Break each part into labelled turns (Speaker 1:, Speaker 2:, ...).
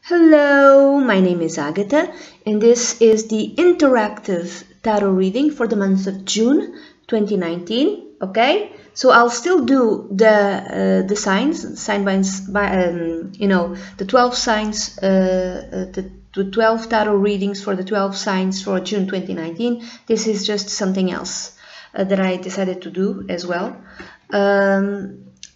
Speaker 1: Hello, my name is Agatha, and this is the interactive tarot reading for the month of June 2019. Okay, so I'll still do the signs, the 12 signs, the 12 tarot readings for the 12 signs for June 2019. This is just something else that I decided to do as well.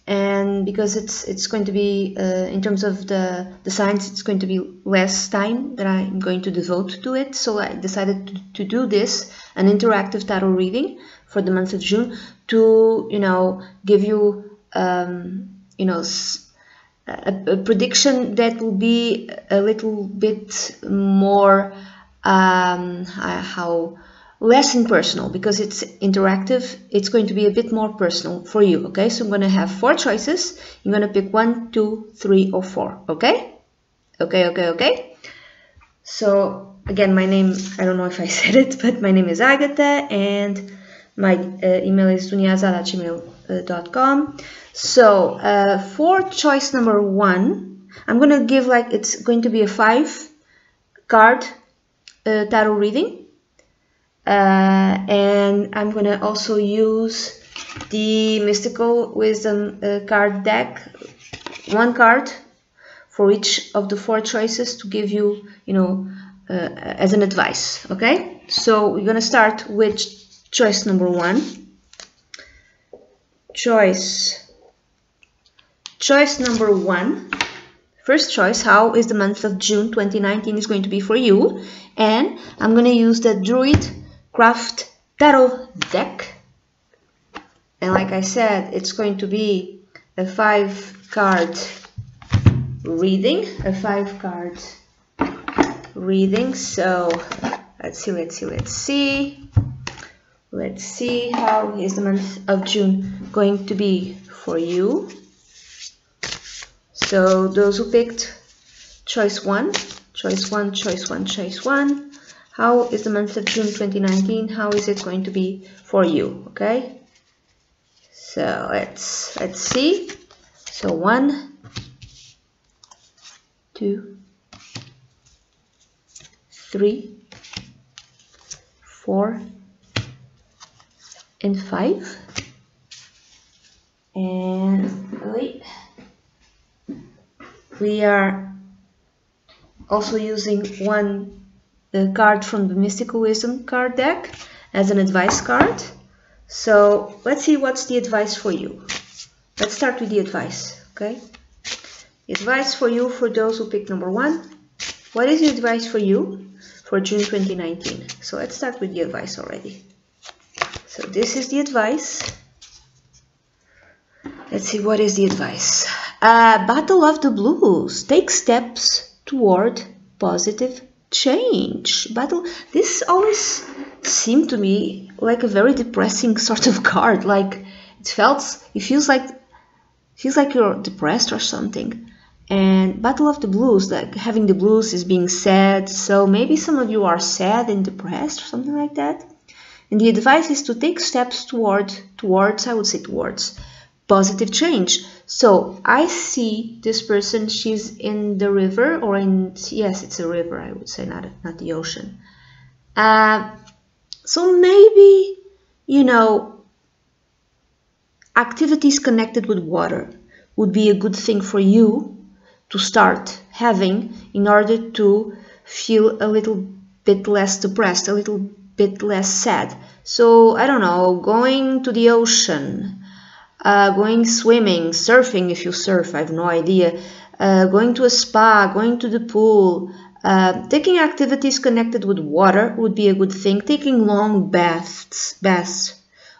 Speaker 1: And because it's going to be in terms of the signs, it's going to be less time that I'm going to devote to it, so I decided to do this, an interactive tarot reading for the month of June, to give you a prediction that will be a little bit more less impersonal, because it's interactive. It's going to be a bit more personal for you. Okay, so I'm going to have 4 choices. You're going to pick 1, 2, 3, or 4. Okay. So again, my name, I don't know if I said it, but my name is Agatha, and my email is dunyazade@gmail.com. So for choice number 1, I'm going to give, it's going to be a 5-card tarot reading. And I'm going to also use the Mystical Wisdom card deck, 1 card for each of the 4 choices, to give you, as an advice. Okay, so we're going to start with choice number 1. Choice number 1. First choice, how is the month of June 2019 is going to be for you? And I'm going to use the Druid Craft Tarot deck, and like I said, it's going to be a 5-card reading, So let's see how is the month of June going to be for you. So those who picked choice 1, how is the month of June 2019? How is it going to be for you? Okay, so let's see. So 1, 2, 3, 4, and 5. And we are also using 1 card from the Mystical Wisdom card deck as an advice card. So let's see what's the advice for you. Let's start with the advice. Okay, the advice for you, for those who picked number 1. What is the advice for you for June 2019? So let's start with the advice already. So this is the advice. Let's see, what is the advice? Battle of the Blues. Take steps toward positive change. This always seemed to me like a very depressing sort of card. Like it feels like you're depressed or something. And Battle of the Blues, like having the blues is being sad. So maybe some of you are sad and depressed or something like that. And the advice is to take steps towards positive change. So I see this person, she's in the river, or yes, it's a river, I would say, not the ocean. So maybe, activities connected with water would be a good thing for you to start having in order to feel a little bit less depressed, a little bit less sad. So I don't know, going to the ocean, going swimming, surfing if you surf, I have no idea, going to a spa, going to the pool, taking activities connected with water would be a good thing. Taking long baths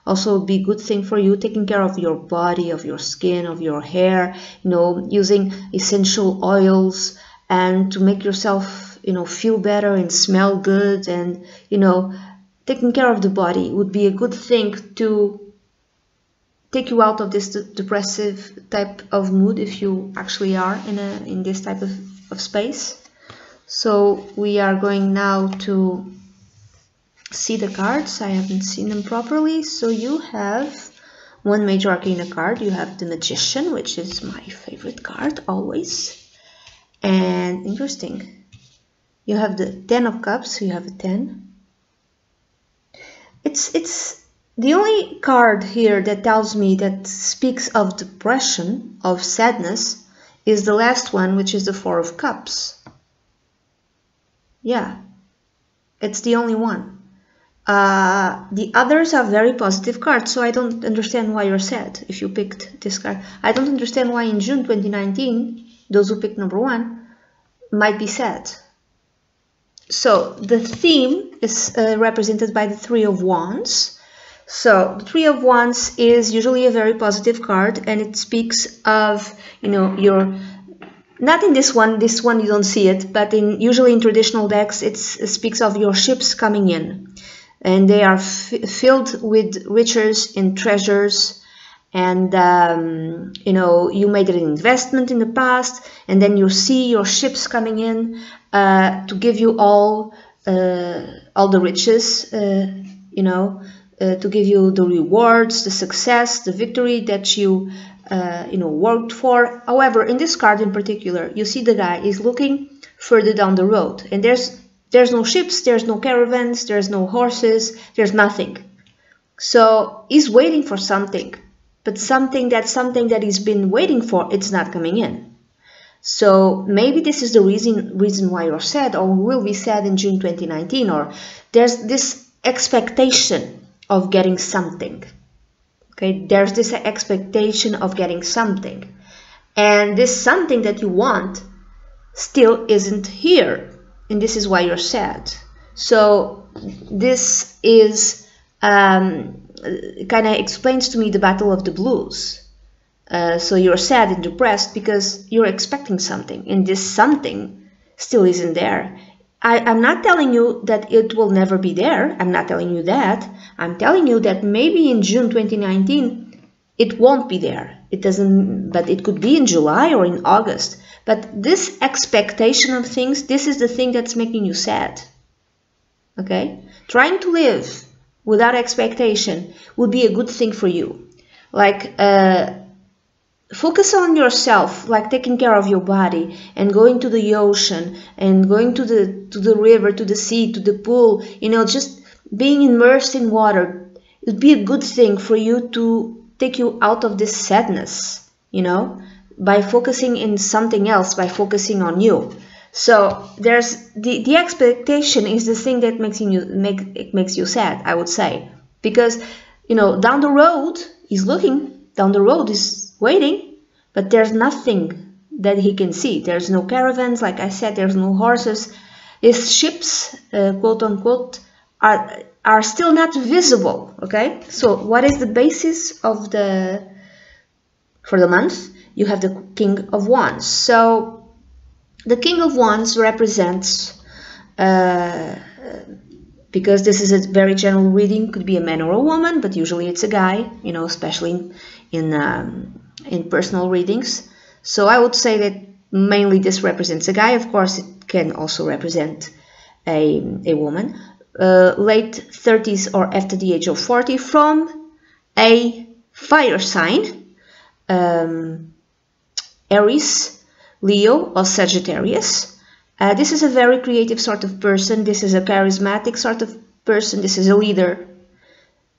Speaker 1: also would be a good thing for you. Taking care of your body, of your skin, of your hair, using essential oils and to make yourself, feel better and smell good, and, taking care of the body would be a good thing to take you out of this depressive type of mood, if you actually are in this type of space. So we are going now to see the cards. I haven't seen them properly. So you have 1 Major Arcana card. You have the Magician, which is my favorite card always. And interesting, you have the 10 of Cups, so you have a 10. It's the only card here that tells me that speaks of depression, of sadness, is the last one, which is the 4 of Cups. Yeah, it's the only one. The others are very positive cards, so I don't understand why you're sad if you picked this card. I don't understand why in June 2019, those who picked number 1 might be sad. So the theme is represented by the 3 of Wands. So the 3 of Wands is usually a very positive card, and it speaks of, you know, your, not in this one you don't see it, but usually in traditional decks it speaks of your ships coming in, and they are filled with riches and treasures, and you know, you made an investment in the past, and then you see your ships coming in to give you all the riches, you know, to give you the rewards, the success, the victory that you you know, worked for. However, in this card in particular, you see the guy is looking further down the road, and there's no ships, there's no caravans, there's no horses, there's nothing. So he's waiting for something, but something that he's been waiting for, it's not coming in. So maybe this is the reason why you're sad, or will be sad in June 2019, or there's this expectation of getting something. Okay, there's this expectation of getting something, and this something that you want still isn't here, and this is why you're sad. So this is kind of explains to me the battle of the blues. So you're sad and depressed because you're expecting something, and this something still isn't there. I'm not telling you that it will never be there. I'm not telling you that. I'm telling you that maybe in June 2019 it won't be there. It doesn't, but it could be in July or in August. But this expectation of things, this is the thing that's making you sad. Okay? Trying to live without expectation would be a good thing for you. Like, focus on yourself, like taking care of your body and going to the ocean and going to the river, to the sea, to the pool, you know, just being immersed in water. It would be a good thing for you to take you out of this sadness, you know, by focusing in something else, by focusing on you. So there's the expectation is the thing that makes you sad, I would say, because, you know, down the road he's looking, down the road is waiting, but there's nothing that he can see. There's no caravans, like I said, there's no horses. His ships, quote unquote, are still not visible. Okay, so what is the basis of for the month? You have the King of Wands. So the King of Wands represents, because this is a very general reading, could be a man or a woman, but usually it's a guy, you know, especially in personal readings. So I would say that mainly this represents a guy. Of course, it can also represent a woman. Late 30s or after the age of 40, from a fire sign, Aries, Leo, or Sagittarius. This is a very creative sort of person. This is a charismatic sort of person. This is a leader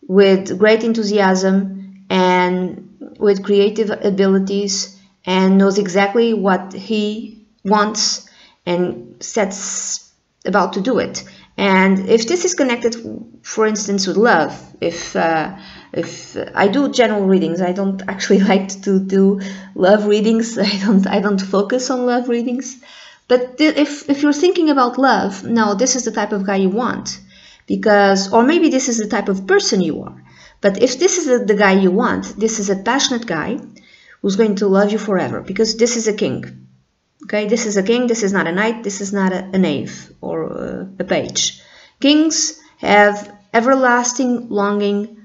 Speaker 1: with great enthusiasm and with creative abilities, and knows exactly what he wants and sets about to do it. And if this is connected, for instance, with love, if I do general readings, I don't actually like to do love readings. I don't focus on love readings. But if you're thinking about love, now this is the type of guy you want, because, or maybe this is the type of person you are. But if this is the guy you want, this is a passionate guy who's going to love you forever, because this is a king. Okay, this is a king, this is not a knight, this is not a knave or a page. Kings have everlasting longing,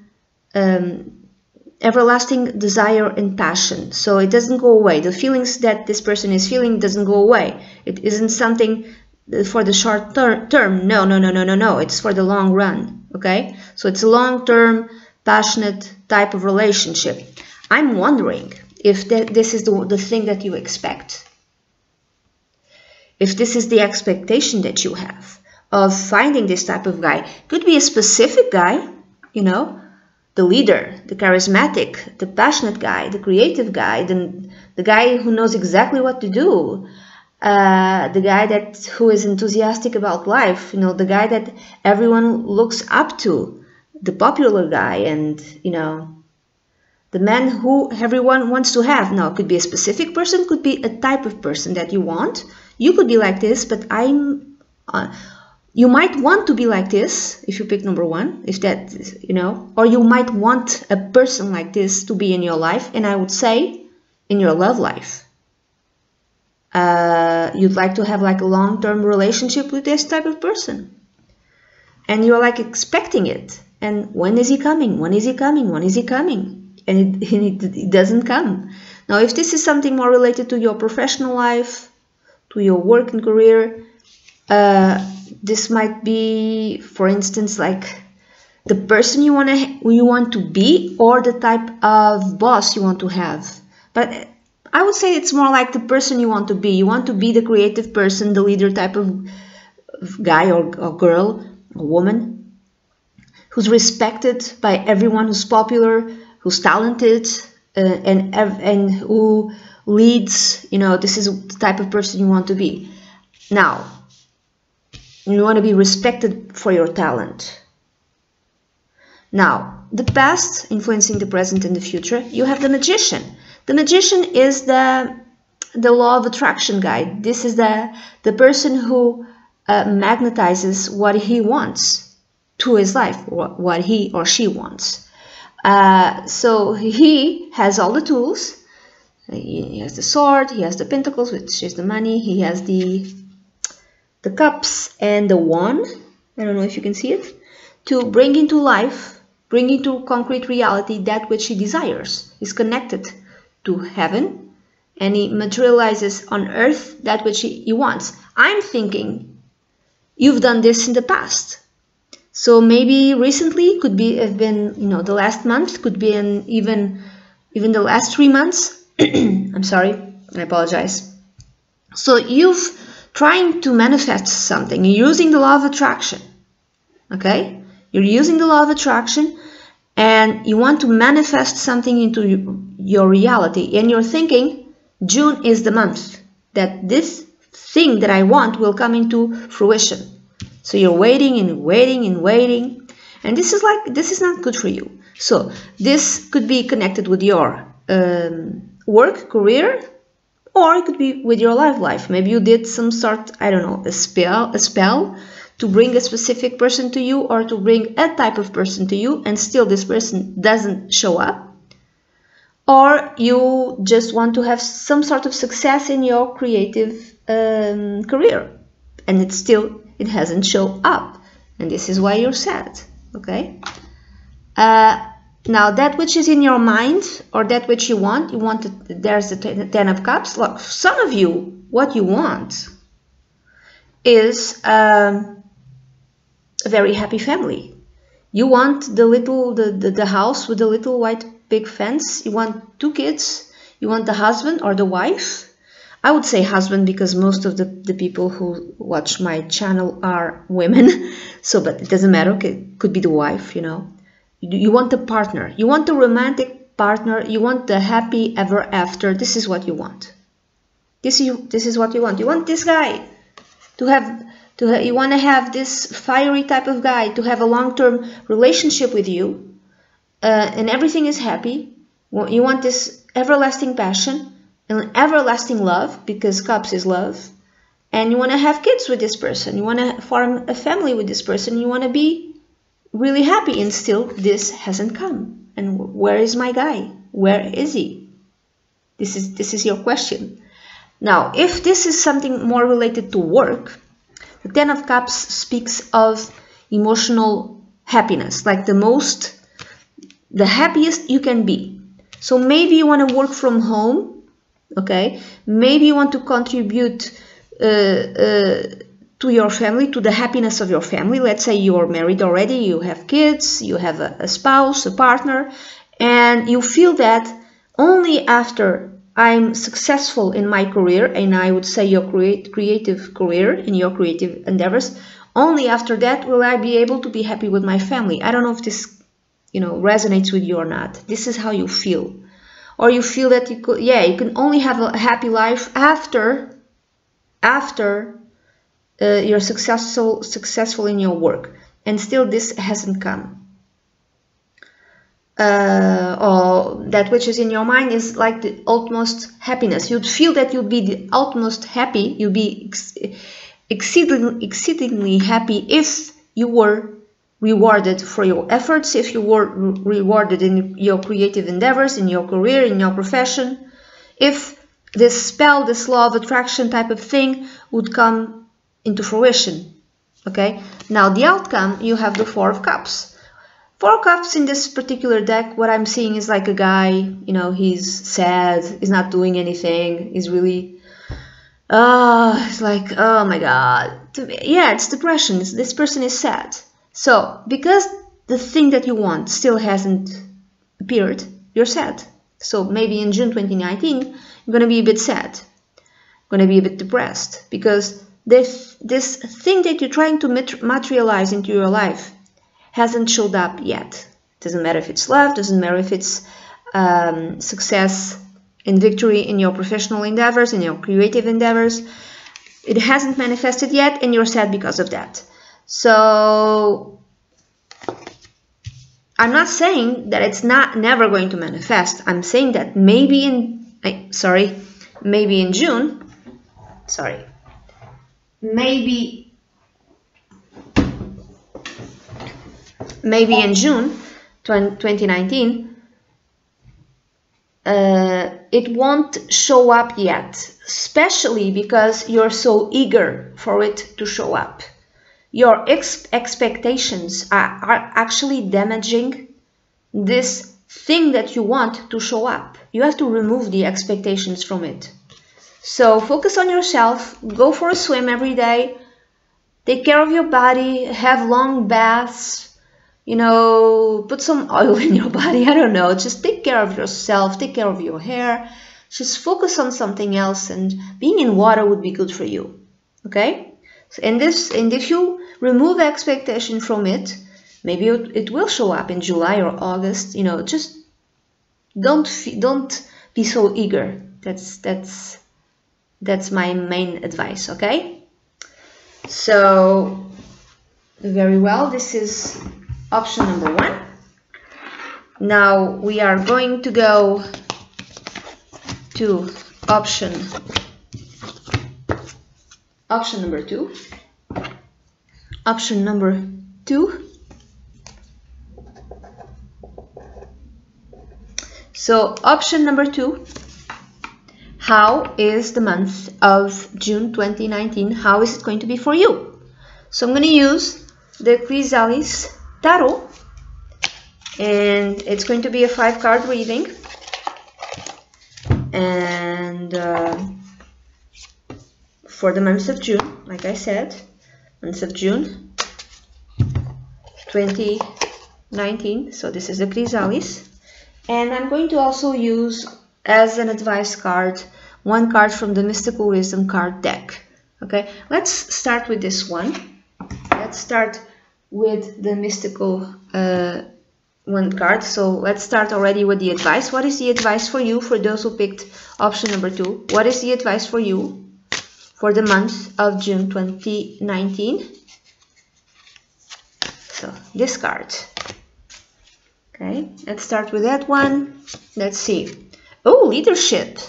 Speaker 1: everlasting desire and passion. So it doesn't go away. The feelings that this person is feeling doesn't go away. It isn't something for the short term. No. It's for the long run. Okay, so it's a long-term, passionate type of relationship. I'm wondering if this is the thing that you expect. if this is the expectation that you have of finding this type of guy. Could be a specific guy, you know, the leader, the charismatic, the passionate guy, the creative guy, the guy who knows exactly what to do, the guy who is enthusiastic about life, you know, the guy that everyone looks up to, the popular guy, and, you know, the man who everyone wants to have. Now, it could be a specific person, could be a type of person that you want. You could be like this, but you might want to be like this if you pick number one, if that, you know, or you might want a person like this to be in your life, and I would say in your love life. You'd like to have like a long-term relationship with this type of person, and you're like expecting it. And when is he coming? When is he coming? When is he coming? And it doesn't come. Now, if this is something more related to your professional life, to your work and career, this might be, for instance, like the person you want to be, or the type of boss you want to have. But I would say it's more like the person you want to be. You want to be the creative person, the leader type of guy or girl or woman who's respected by everyone, who's popular, who's talented, and who leads. You know, this is the type of person you want to be. Now, you want to be respected for your talent. Now, the past influencing the present and the future, you have the magician. The magician is the law of attraction guy. This is the person who magnetizes what he wants to his life, what he or she wants. So he has all the tools. He has the sword, he has the pentacles, which is the money, he has the cups and the wand, I don't know if you can see it, to bring into life, bring into concrete reality that which he desires. He's connected to heaven, and he materializes on earth that which he wants. I'm thinking you've done this in the past. So maybe recently, could be have been, you know, the last month, could be even the last 3 months. I'm sorry, I apologize. So you've trying to manifest something. You're using the law of attraction. Okay? You're using the law of attraction, and you want to manifest something into your reality. And you're thinking June is the month that this thing that I want will come into fruition. So you're waiting and waiting and waiting, and this is not good for you. So this could be connected with your work, career, or it could be with your life. Maybe you did some sort, I don't know, a spell to bring a specific person to you, or to bring a type of person to you, and still this person doesn't show up. Or you just want to have some sort of success in your creative career, and it hasn't shown up, and this is why you're sad. Okay? Now, that which is in your mind, or that which you want there's the 10 of Cups. Look, some of you, what you want is a very happy family. You want the house with the little white big fence. You want 2 kids. You want the husband or the wife. I would say husband, because most of the people who watch my channel are women. So, but it doesn't matter. Okay, it could be the wife, you know. You want the partner. You want the romantic partner. You want the happy ever after. This is what you want. This is what you want. You want this guy you want to have this fiery type of guy to have a long-term relationship with you, and everything is happy. You want this everlasting passion and everlasting love, because Cups is love, and you want to have kids with this person. You want to form a family with this person. You want to be really happy, and still this hasn't come. And where is my guy? Where is he? This is your question. Now, if this is something more related to work, the 10 of Cups speaks of emotional happiness, like the happiest you can be. So maybe you want to work from home, okay? Maybe you want to contribute to your family, to the happiness of your family. Let's say you're married already, you have kids, you have a spouse, a partner, and you feel that only after I'm successful in my career, and I would say your creative career, in your creative endeavors, only after that will I be able to be happy with my family. I don't know if this, resonates with you or not. This is how you feel. Or you feel that you can only have a happy life after you're successful in your work, and still this hasn't come. Or that which is in your mind is like the utmost happiness. You'd feel that you'd be the utmost happy, you'd be exceedingly happy if you were rewarded for your efforts, if you were rewarded in your creative endeavors, in your career, in your profession, if this spell, this law of attraction type of thing would come into fruition. Okay, now the outcome, you have the Four of Cups. Four of Cups in this particular deck, what I'm seeing is like a guy, he's sad, he's not doing anything, he's really, it's like, oh my god. Yeah, it's depression. This person is sad. So, because the thing that you want still hasn't appeared, you're sad. So maybe in June 2019, you're going to be a bit sad, going to be a bit depressed, because this thing that you're trying to materialize into your life hasn't showed up yet. Doesn't matter if it's love, doesn't matter if it's success and victory in your professional endeavors, in your creative endeavors. It hasn't manifested yet, and you're sad because of that. So I'm not saying that it's never going to manifest. I'm saying that maybe in June, maybe in June 2019, it won't show up yet, especially because you're so eager for it to show up. Your expectations are actually damaging this thing that you want to show up. You have to remove the expectations from it. So focus on yourself, go for a swim every day, take care of your body, have long baths, put some oil in your body, I don't know, just take care of yourself, take care of your hair, just focus on something else, and being in water would be good for you, okay? So, and if you remove expectation from it, maybe it will show up in July or August, just don't be so eager. That's my main advice, okay? So, very well, this is option number 1. Now we are going to go to option number 2. Option number 2. So option number 2, how is the month of June 2019, how is it going to be for you? So I'm going to use the Chrysalis Tarot, and it's going to be a 5-card reading, and for the month of June, like I said, month of June 2019. So this is the Chrysalis, and I'm going to also use as an advice card one card from the Mystical Wisdom card deck. Okay, let's start with this one. Let's start with the mystical one card. So let's start already with the advice. What is the advice for you, for those who picked option number 2? What is the advice for you for the month of June 2019? So this card. Okay, let's start with that one. Let's see. Oh, leadership.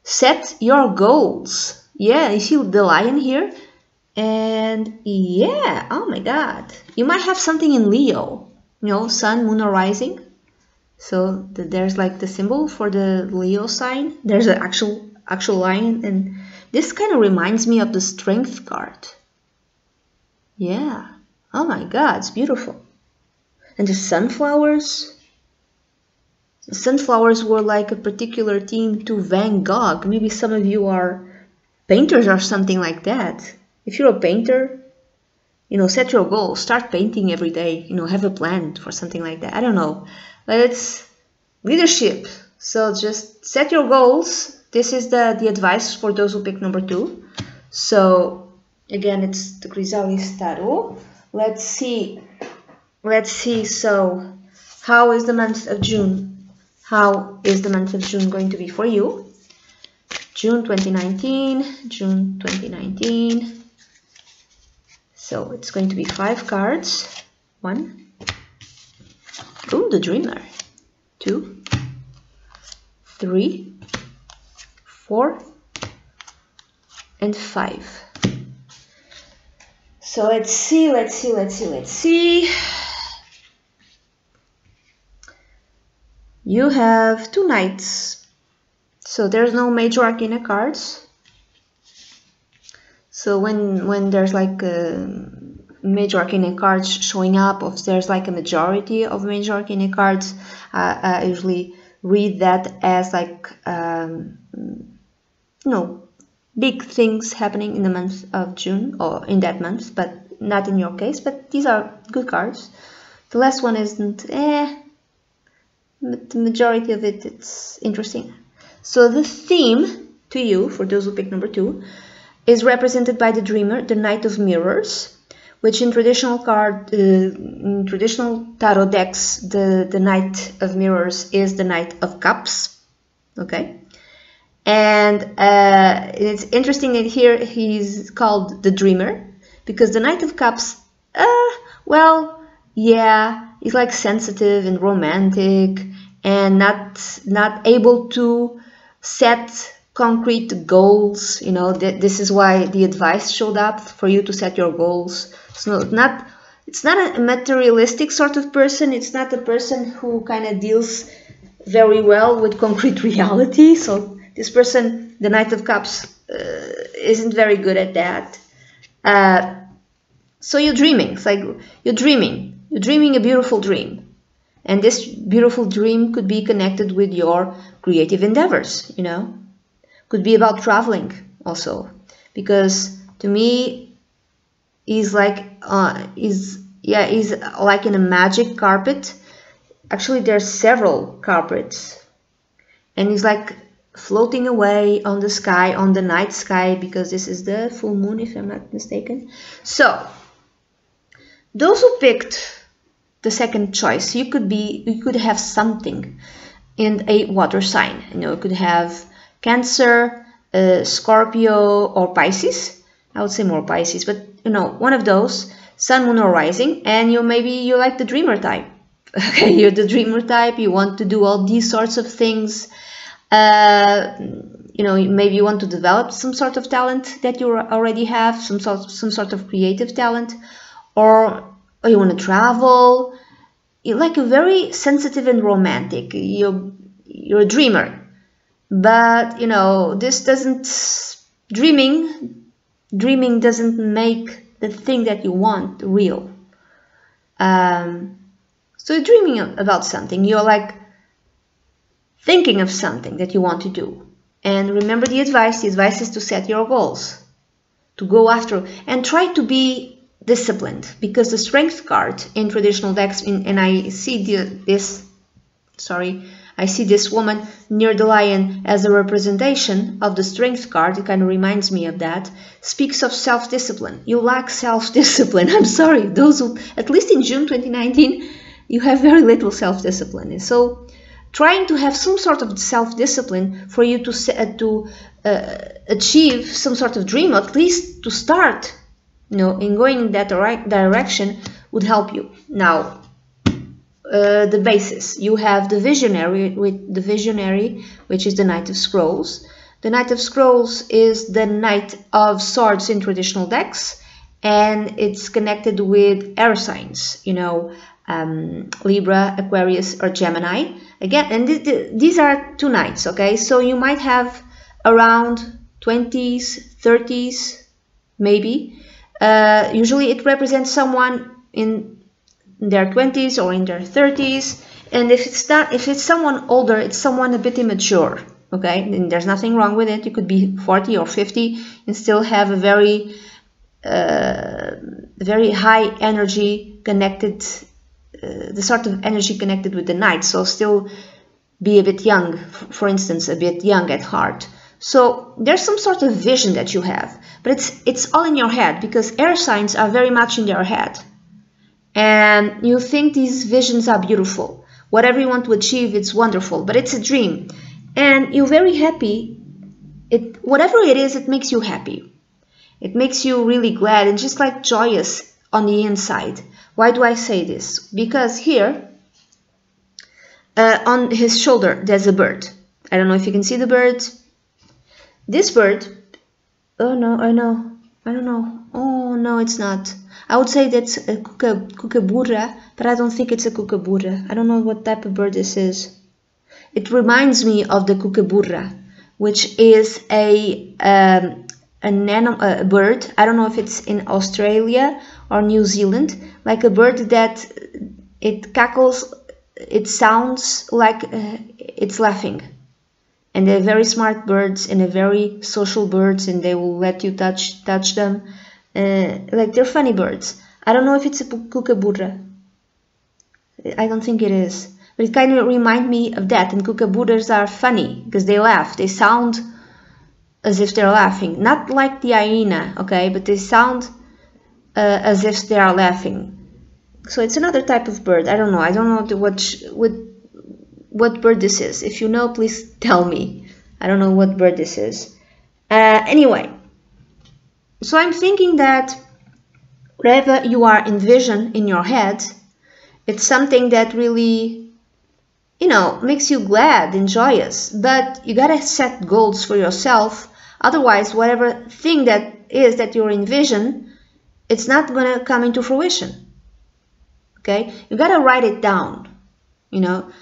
Speaker 1: Set your goals. Yeah, you see the lion here? And yeah, oh my god, you might have something in Leo, sun, moon, or rising. So there's like the symbol for the Leo sign. There's an actual lion, and this kind of reminds me of the Strength card. Yeah, oh my god, it's beautiful. And the sunflowers. The sunflowers were like a particular theme to Van Gogh. Maybe some of you are painters or something like that. If you're a painter, set your goal, start painting every day, have a plan for something like that. I don't know, but it's leadership, So just set your goals. This is the advice for those who pick number 2. So again, it's the Chrysalis Tarot. Let's see. So how is the month of June? How is the month of June going to be for you? June 2019. June 2019. So it's going to be 5 cards. 1. Ooh, the Dreamer. 2. 3, 4, and 5. So let's see. You have 2 knights. So there's no major arcana cards. So when there's like major arcana cards showing up, or if there's like a majority of major arcana cards, I usually read that as like big things happening in the month of June, or in that month, but not in your case. But these are good cards. The last one isn't, but the majority of it, it's interesting. So the theme to you, for those who pick number 2, is represented by the Dreamer, the Knight of Mirrors, which in traditional tarot decks, the Knight of Mirrors is the Knight of Cups. Okay, and it's interesting that here he's called the Dreamer, because the Knight of Cups, well, yeah, he's like sensitive and romantic and not able to set concrete goals. You know, this is why the advice showed up for you to set your goals. So it's not a materialistic sort of person. It's not a person who kind of deals very well with concrete reality. So this person, the Knight of Cups, isn't very good at that. So you're dreaming. It's like you're dreaming a beautiful dream, and this beautiful dream could be connected with your creative endeavors. You know, could be about traveling also, because to me, he's like he's like in a magic carpet. Actually, there's several carpets, and he's like floating away on the sky, on the night sky, because this is the full moon, if I'm not mistaken. So those who picked the second choice, you could have something in a water sign. You know, you could have Cancer, Scorpio, or Pisces. I would say more Pisces, but you know, one of those, Sun, Moon, or Rising. And maybe you like the dreamer type. Okay, you're the dreamer type. You want to do all these sorts of things. You know, maybe you want to develop some sort of talent that you already have, some sort of creative talent, or you want to travel. You're like a very sensitive and romantic. You're a dreamer. But you know, this doesn't, dreaming doesn't make the thing that you want real. So you're dreaming about something. You're like thinking of something that you want to do. And remember the advice. The advice is to set your goals, to go after, and try to be disciplined, because the Strength card in traditional decks, and I see I see this woman near the lion as a representation of the Strength card. It kind of reminds me of that. Speaks of self-discipline. You lack self-discipline. I'm sorry. Those who, at least in June 2019, you have very little self-discipline. So trying to have some sort of self-discipline for you to achieve some sort of dream, at least to start, you know, in going in that right direction, would help you. Now, the basis, you have the visionary, which is the Knight of Scrolls. The Knight of Scrolls is the Knight of Swords in traditional decks, and it's connected with air signs, you know, Libra, Aquarius, or Gemini. Again, and these are 2 knights, okay? So you might have around 20s, 30s, maybe. Usually it represents someone in their 20s or in their 30s, and if it's someone older, it's someone a bit immature, okay? And there's nothing wrong with it. You could be 40 or 50 and still have a very high energy connected, the sort of energy connected with the night. So still be a bit young, for instance, a bit young at heart. So there's some sort of vision that you have, but it's all in your head, because air signs are very much in their head. And you think these visions are beautiful. Whatever you want to achieve, it's wonderful, but it's a dream. And you're very happy. Whatever it is, it makes you happy. It makes you really glad and just like joyous on the inside. Why do I say this? Because here, on his shoulder, there's a bird. I don't know if you can see the bird. This bird, oh no, I don't know. Oh no, it's not. I would say that's a kookaburra, but I don't think it's a kookaburra. I don't know what type of bird this is. It reminds me of the kookaburra, which is a bird. I don't know if it's in Australia or New Zealand, like a bird that it cackles. It sounds like it's laughing. And they're very smart birds, and they're very social birds, and they will let you touch them. Like they're funny birds. I don't know if it's a kookaburra. I don't think it is. But it kind of reminds me of that. And kookaburras are funny because they laugh. They sound as if they're laughing. Not like the hyena, okay? But they sound as if they are laughing. So it's another type of bird. I don't know. I don't know what bird this is. If you know, please tell me. I don't know what bird this is. Anyway, so I'm thinking that whatever you are envisioning in your head, it's something that really, you know, makes you glad and joyous. But you gotta set goals for yourself. Otherwise, whatever thing that is that you're envisioning, it's not gonna come into fruition. Okay, you gotta write it down. You know.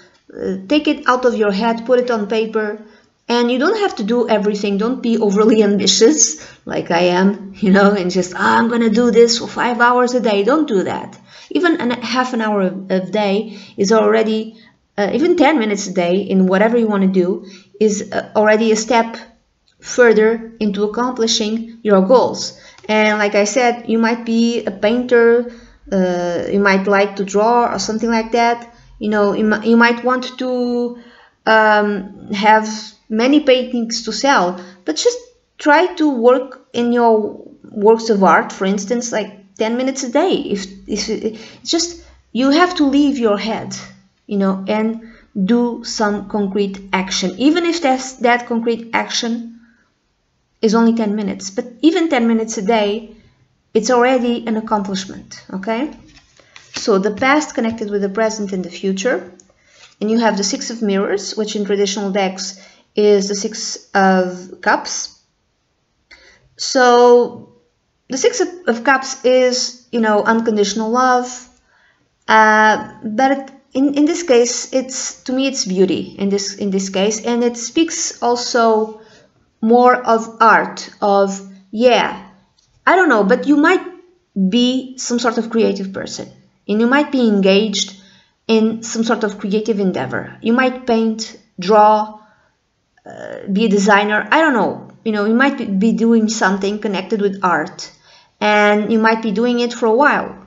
Speaker 1: Take it out of your head, put it on paper, and you don't have to do everything. Don't be overly ambitious like I am, you know, and just, I'm gonna do this for 5 hours a day. Don't do that. Even half an hour a day is already, even 10 minutes a day in whatever you want to do is already a step further into accomplishing your goals. And like I said, you might be a painter, you might like to draw or something like that. You know, you might want to have many paintings to sell, but just try to work in your works of art, for instance, like 10 minutes a day. If it's just, you have to leave your head, you know, and do some concrete action, even if that concrete action is only 10 minutes. But even 10 minutes a day, it's already an accomplishment, okay? So the past connected with the present and the future. And you have the Six of Mirrors, which in traditional decks is the Six of Cups. So the Six of Cups is, you know, unconditional love. But in this case, to me it's beauty in this case. And it speaks also more of art, of, yeah, I don't know, but you might be some sort of creative person. And you might be engaged in some sort of creative endeavor. You might paint, draw, be a designer. I don't know. You know, you might be doing something connected with art. And you might be doing it for a while.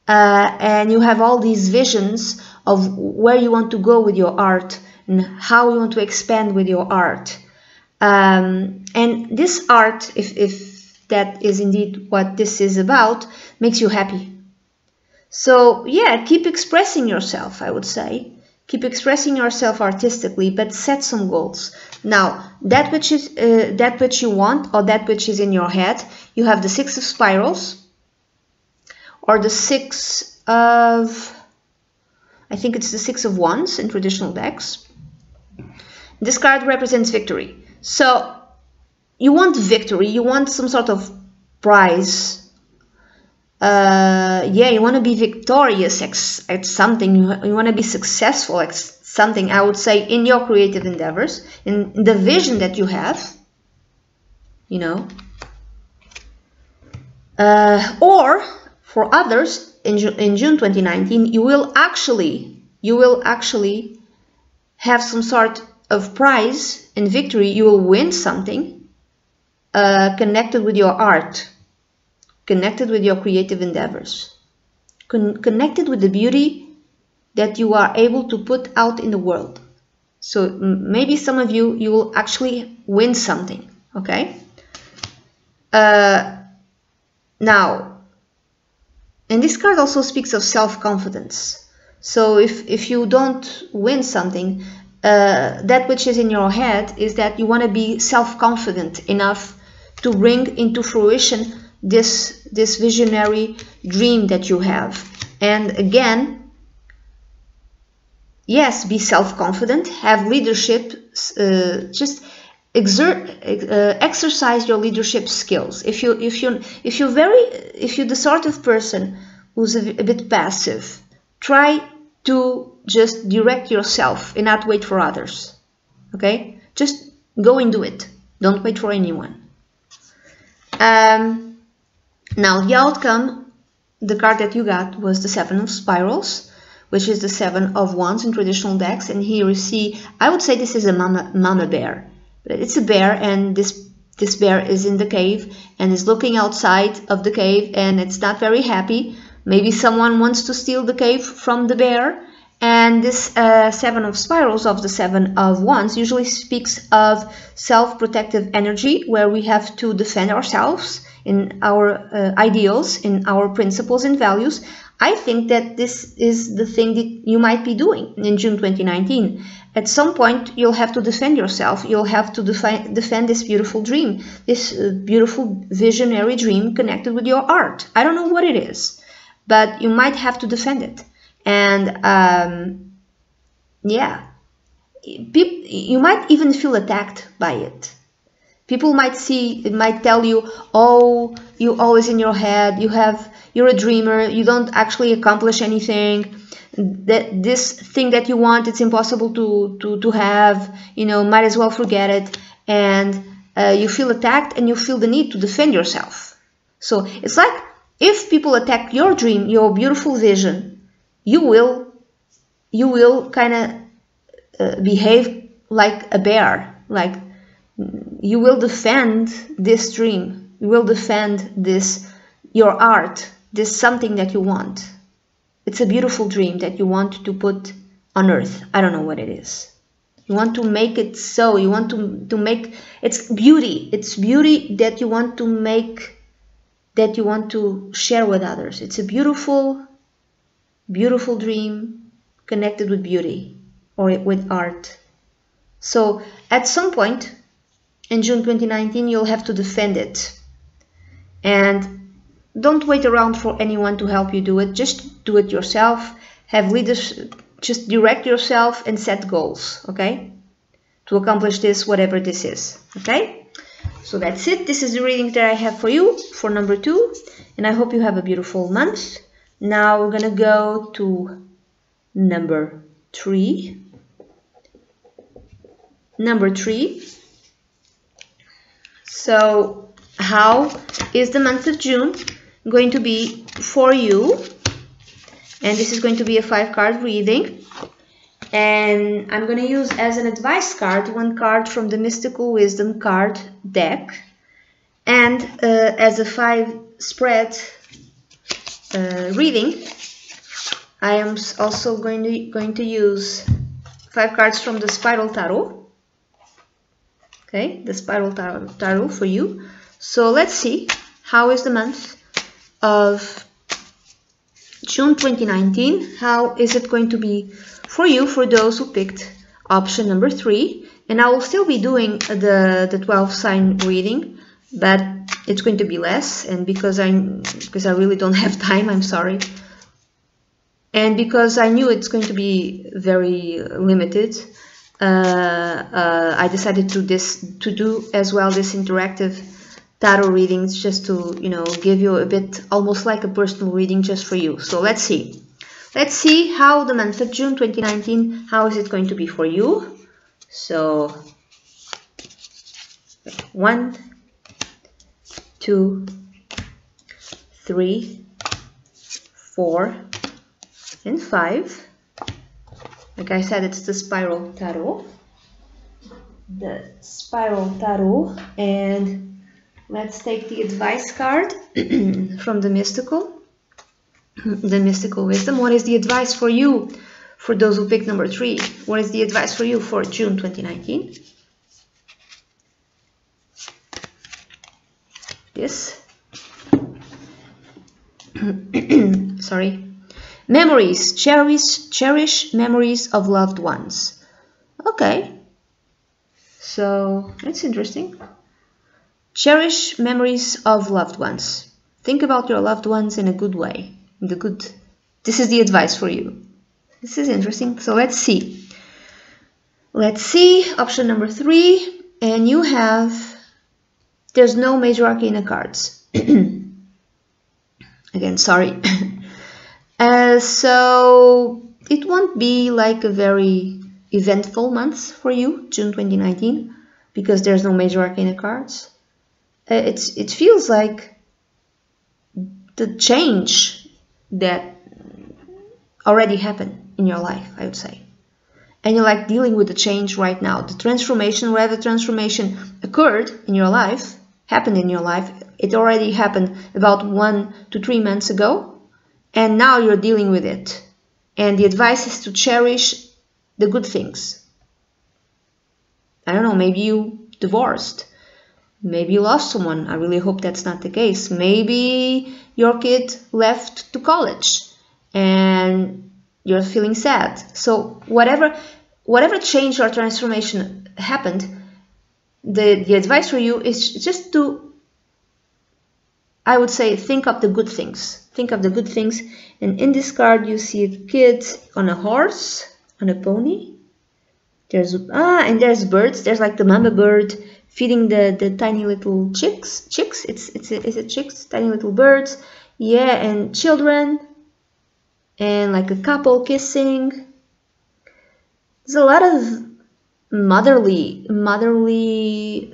Speaker 1: And you have all these visions of where you want to go with your art and how you want to expand with your art. And this art, if that is indeed what this is about, makes you happy. So yeah, keep expressing yourself, I would say. Keep expressing yourself artistically, but set some goals. Now, that which you want, or that which is in your head, you have the Six of Spirals, or the Six of, I think it's the Six of Wands in traditional decks. This card represents victory. So you want victory, you want some sort of prize. Yeah, you want to be victorious at something. You want to be successful at something, I would say, in your creative endeavors, in the vision that you have, you know. Or for others, in June 2019, you will actually have some sort of prize and victory. You will win something connected with your art, connected with your creative endeavors, connected with the beauty that you are able to put out in the world. So maybe some of you will actually win something. Okay. Now, and this card also speaks of self-confidence. So if you don't win something, that which is in your head is that you want to be self-confident enough to bring into fruition this visionary dream that you have. And again, yes, be self-confident, have leadership, just exercise your leadership skills. If you're the sort of person who's a bit passive, try to just direct yourself and not wait for others. Okay, just go and do it. Don't wait for anyone. Now the outcome, the card that you got was the 7 of Spirals, which is the 7 of Wands in traditional decks. And here you see, I would say this is a mama bear. But it's a bear, and this bear is in the cave and is looking outside of the cave, and it's not very happy. Maybe someone wants to steal the cave from the bear. And this 7 of Spirals of the 7 of Wands usually speaks of self-protective energy, where we have to defend ourselves in our ideals, in our principles and values. I think that this is the thing that you might be doing in June 2019. At some point, you'll have to defend yourself. You'll have to defend this beautiful dream, this beautiful visionary dream connected with your art. I don't know what it is, but you might have to defend it. And yeah, you might even feel attacked by it. People might tell you, oh, you're always in your head, you're a dreamer, you don't actually accomplish anything, that this thing that you want, it's impossible to have, you know, might as well forget it. And you feel attacked and you feel the need to defend yourself. So it's like, if people attack your dream, your beautiful vision, you will kind of behave like a bear, like you will defend this dream, you will defend this, your art, this something that you want. It's a beautiful dream that you want to put on earth. I don't know what it is. You want to make it so, you want to make, it's beauty that you want to make, that you want to share with others. It's a beautiful, beautiful dream connected with beauty or with art. So at some point in June 2019, you'll have to defend it. And don't wait around for anyone to help you do it. Just do it yourself. Have leaders, just direct yourself and set goals, okay? To accomplish this, whatever this is, okay? So that's it. This is the reading that I have for you for number 2. And I hope you have a beautiful month. Now we're gonna go to number 3. Number 3. So how is the month of June going to be for you? And this is going to be a 5-card reading. And I'm going to use as an advice card one card from the Mystical Wisdom card deck. And as a 5 spread reading, I am also going to use 5 cards from the Spiral Tarot. Okay, the Spiral Tarot for you. So let's see, how is the month of June 2019? How is it going to be for you, for those who picked option number 3? And I will still be doing the 12 sign reading, but it's going to be less. And because I really don't have time, I'm sorry. And because I knew it's going to be very limited, I decided to do as well this interactive tarot readings, just to, you know, give you a bit, almost like a personal reading just for you. So let's see. Let's see how the month of June 2019, how is it going to be for you? So 1, 2, 3, 4, and 5. Like I said, it's the Spiral Tarot. The Spiral Tarot. And let's take the advice card from the Mystical Wisdom. What is the advice for you For those who picked number 3, what is the advice for you for June 2019? This. Sorry. Memories. Cherish memories of loved ones. Okay. So, that's interesting. Cherish memories of loved ones. Think about your loved ones in a good way. This is the advice for you. This is interesting. So let's see. Let's see. Option number 3. And you have... There's no major arcana cards. Again, sorry. So it won't be like a very eventful month for you, June 2019, because there's no major arcana cards. It feels like the change that already happened in your life, I would say. And you're like dealing with the change right now. The transformation, wherever transformation occurred in your life, happened in your life, it already happened about 1 to 3 months ago. And now you're dealing with it. And the advice is to cherish the good things. I don't know, maybe you divorced. Maybe you lost someone. I really hope that's not the case. Maybe your kid left to college and you're feeling sad. So whatever change or transformation happened, the advice for you is just to, I would say, think of the good things. Think of the good things. And in this card you see a kid on a horse, on a pony. And there's birds. There's like the mama bird feeding the tiny little chicks. Is it chicks? Tiny little birds. Yeah, and children. And like a couple kissing. There's a lot of motherly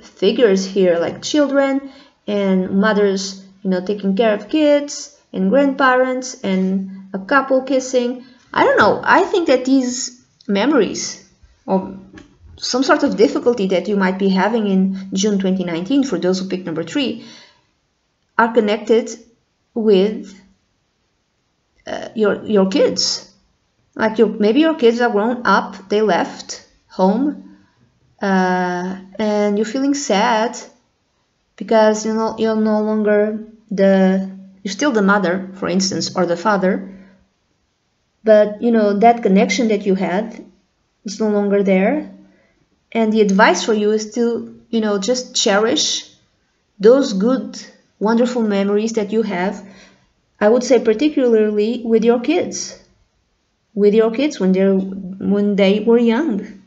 Speaker 1: figures here, like children and mothers, taking care of kids, and grandparents, and a couple kissing. I don't know. I think that these memories of some sort of difficulty that you might be having in June 2019, for those who picked number 3, are connected with your kids. Like maybe your kids are grown up, they left home, and you're feeling sad because you're no longer you're still the mother, for instance, or the father, but that connection that you had is no longer there. And the advice for you is to just cherish those good, wonderful memories that you have. I would say particularly with your kids. When they were young.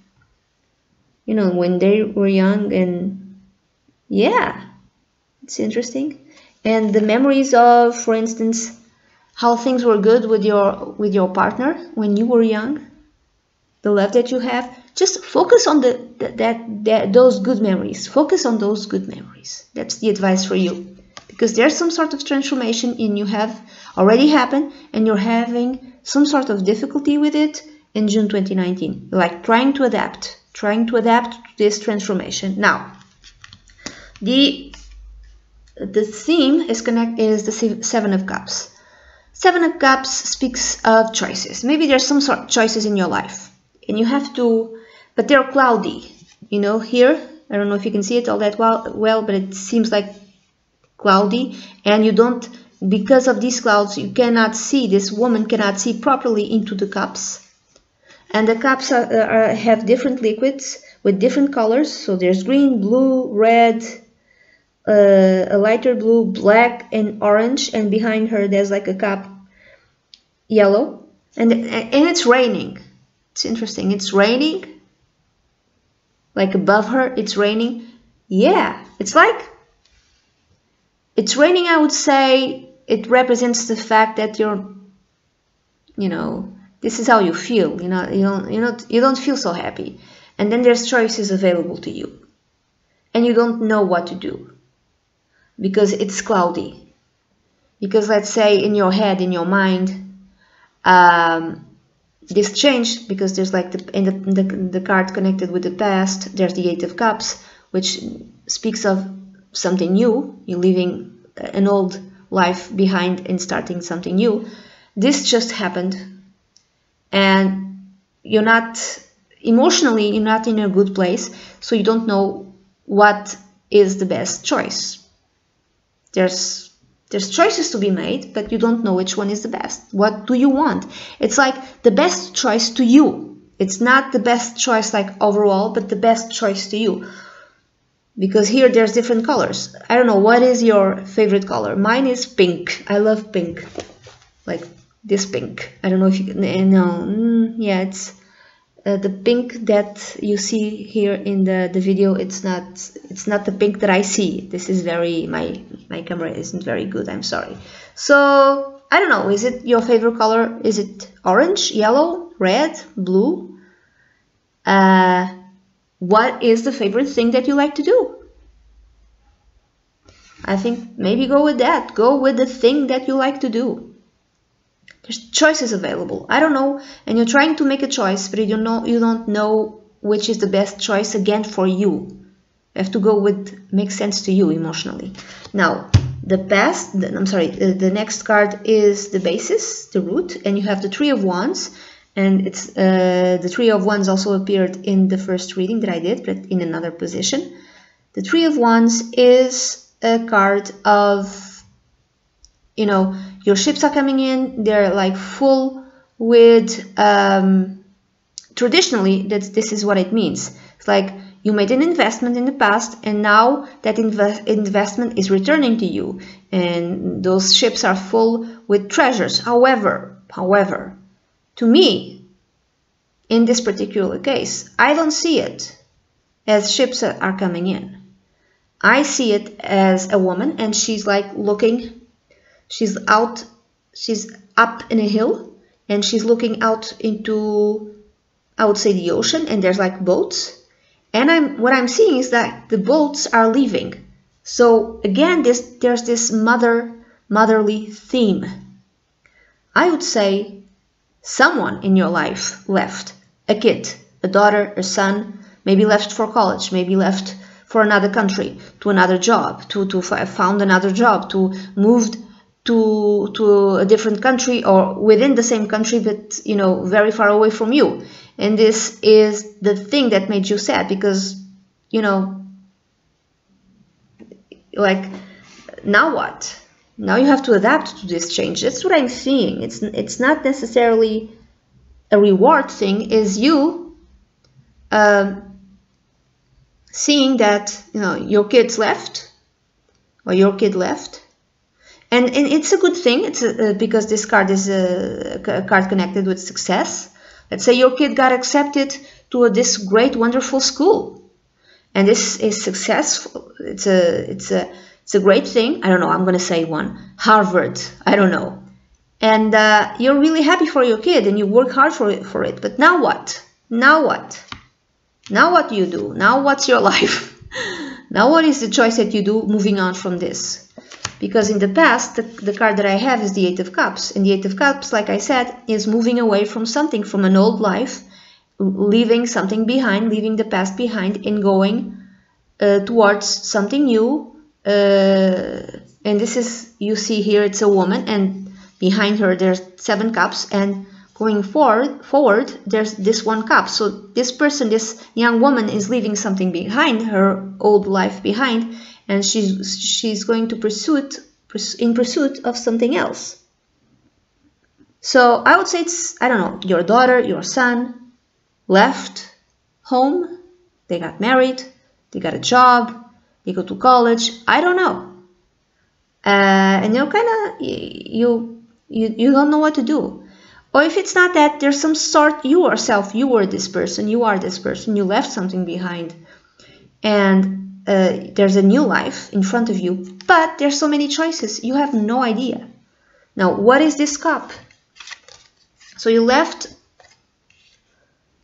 Speaker 1: When they were young, and yeah, it's interesting. And the memories of, for instance, how things were good with your partner when you were young, the love that you have. Just focus on those good memories. Focus on those good memories. That's the advice for you, because there's some sort of transformation in you have already happened, and you're having some sort of difficulty with it in June 2019. Like trying to adapt to this transformation. Now, the theme is the 7 of Cups. 7 of Cups speaks of choices. Maybe there's some sort of choices in your life, and you have to, but they're cloudy. Here, I don't know if you can see it all that well, but it seems like cloudy, and you don't, because of these clouds, you cannot see, this woman cannot see properly into the cups. And the cups have different liquids with different colors. So there's green, blue, red, a lighter blue, black, and orange. And behind her, there's like a cup, yellow. And it's raining. It's interesting. It's raining. Like above her, it's raining. Yeah, it's like, it's raining, I would say. It represents the fact that you're, this is how you feel. You don't feel so happy. And then there's choices available to you. And you don't know what to do. Because it's cloudy. Because let's say in your head, in your mind, this changed, because there's like the card connected with the past. There's the 8 of Cups, which speaks of something new. You're leaving an old life behind and starting something new. This just happened, and you're not emotionally, you're not in a good place, so you don't know what is the best choice. There's choices to be made, but you don't know which one is the best. What do you want? It's like the best choice to you. It's not the best choice like overall, but the best choice to you. Because here there's different colors. I don't know, what is your favorite color? Mine is pink. I love pink. Like this pink. I don't know if you can, no, yeah, it's the pink that you see here in the video. It's not the pink that I see. This is very, my camera isn't very good, I'm sorry. So I don't know, is it your favorite color? Is it orange, yellow, red, blue? What is the favorite thing that you like to do? I think maybe go with that. Go with the thing that you like to do. There's choices available. I don't know, and you're trying to make a choice, but you don't know which is the best choice again for you. You have to go with makes sense to you emotionally. Now, the next card is the basis, the root, and you have the Three of Wands, and it's the Three of Wands also appeared in the first reading that I did, but in another position. The Three of Wands is a card of, you know, your ships are coming in, they're like full with, traditionally, this is what it means. It's like you made an investment in the past, and now that investment is returning to you, and those ships are full with treasures. However, to me, in this particular case, I don't see it as ships are coming in. I see it as a woman, and she's like looking, she's up in a hill, and she's looking out into, I would say, the ocean, and there's like boats. And what I'm seeing is that the boats are leaving. So again, there's this motherly theme. I would say someone in your life left, a kid, a daughter, a son, maybe left for college, maybe left for another country, to another job, to found another job, to moved to a different country, or within the same country, but, you know, very far away from you. And this is the thing that made you sad, because, you know, like, now what? Now you have to adapt to this change. That's what I'm seeing. It's not necessarily a reward thing. Is you seeing that, you know, your kids left, or your kid left, and it's a good thing. It's because this card is a card connected with success. Let's say your kid got accepted to this great, wonderful school, and this is successful. It's a great thing. I don't know. I'm going to say one, Harvard. I don't know. And you're really happy for your kid, and you work hard for it. But now what? Now what? Now what do you do? Now what's your life? Now what is the choice that you do moving on from this? Because in the past, the card that I have is the Eight of Cups. And the Eight of Cups, like I said, is moving away from something, from an old life, leaving something behind, leaving the past behind, and going towards something new. And this is, you see here, it's a woman, and behind her there's 7 cups, and going forward there's this 1 cup. So this person, this young woman, is leaving something behind, her old life behind, and she's going to in pursuit of something else. So I would say it's, I don't know, your daughter, your son left home, they got married, they got a job, they go to college, I don't know, and you're kind of, you don't know what to do. Or if it's not that, there's some sort, you yourself, you were this person, you are this person, you left something behind, and there's a new life in front of you, but there's so many choices, you have no idea. Now, what is this cup? So you left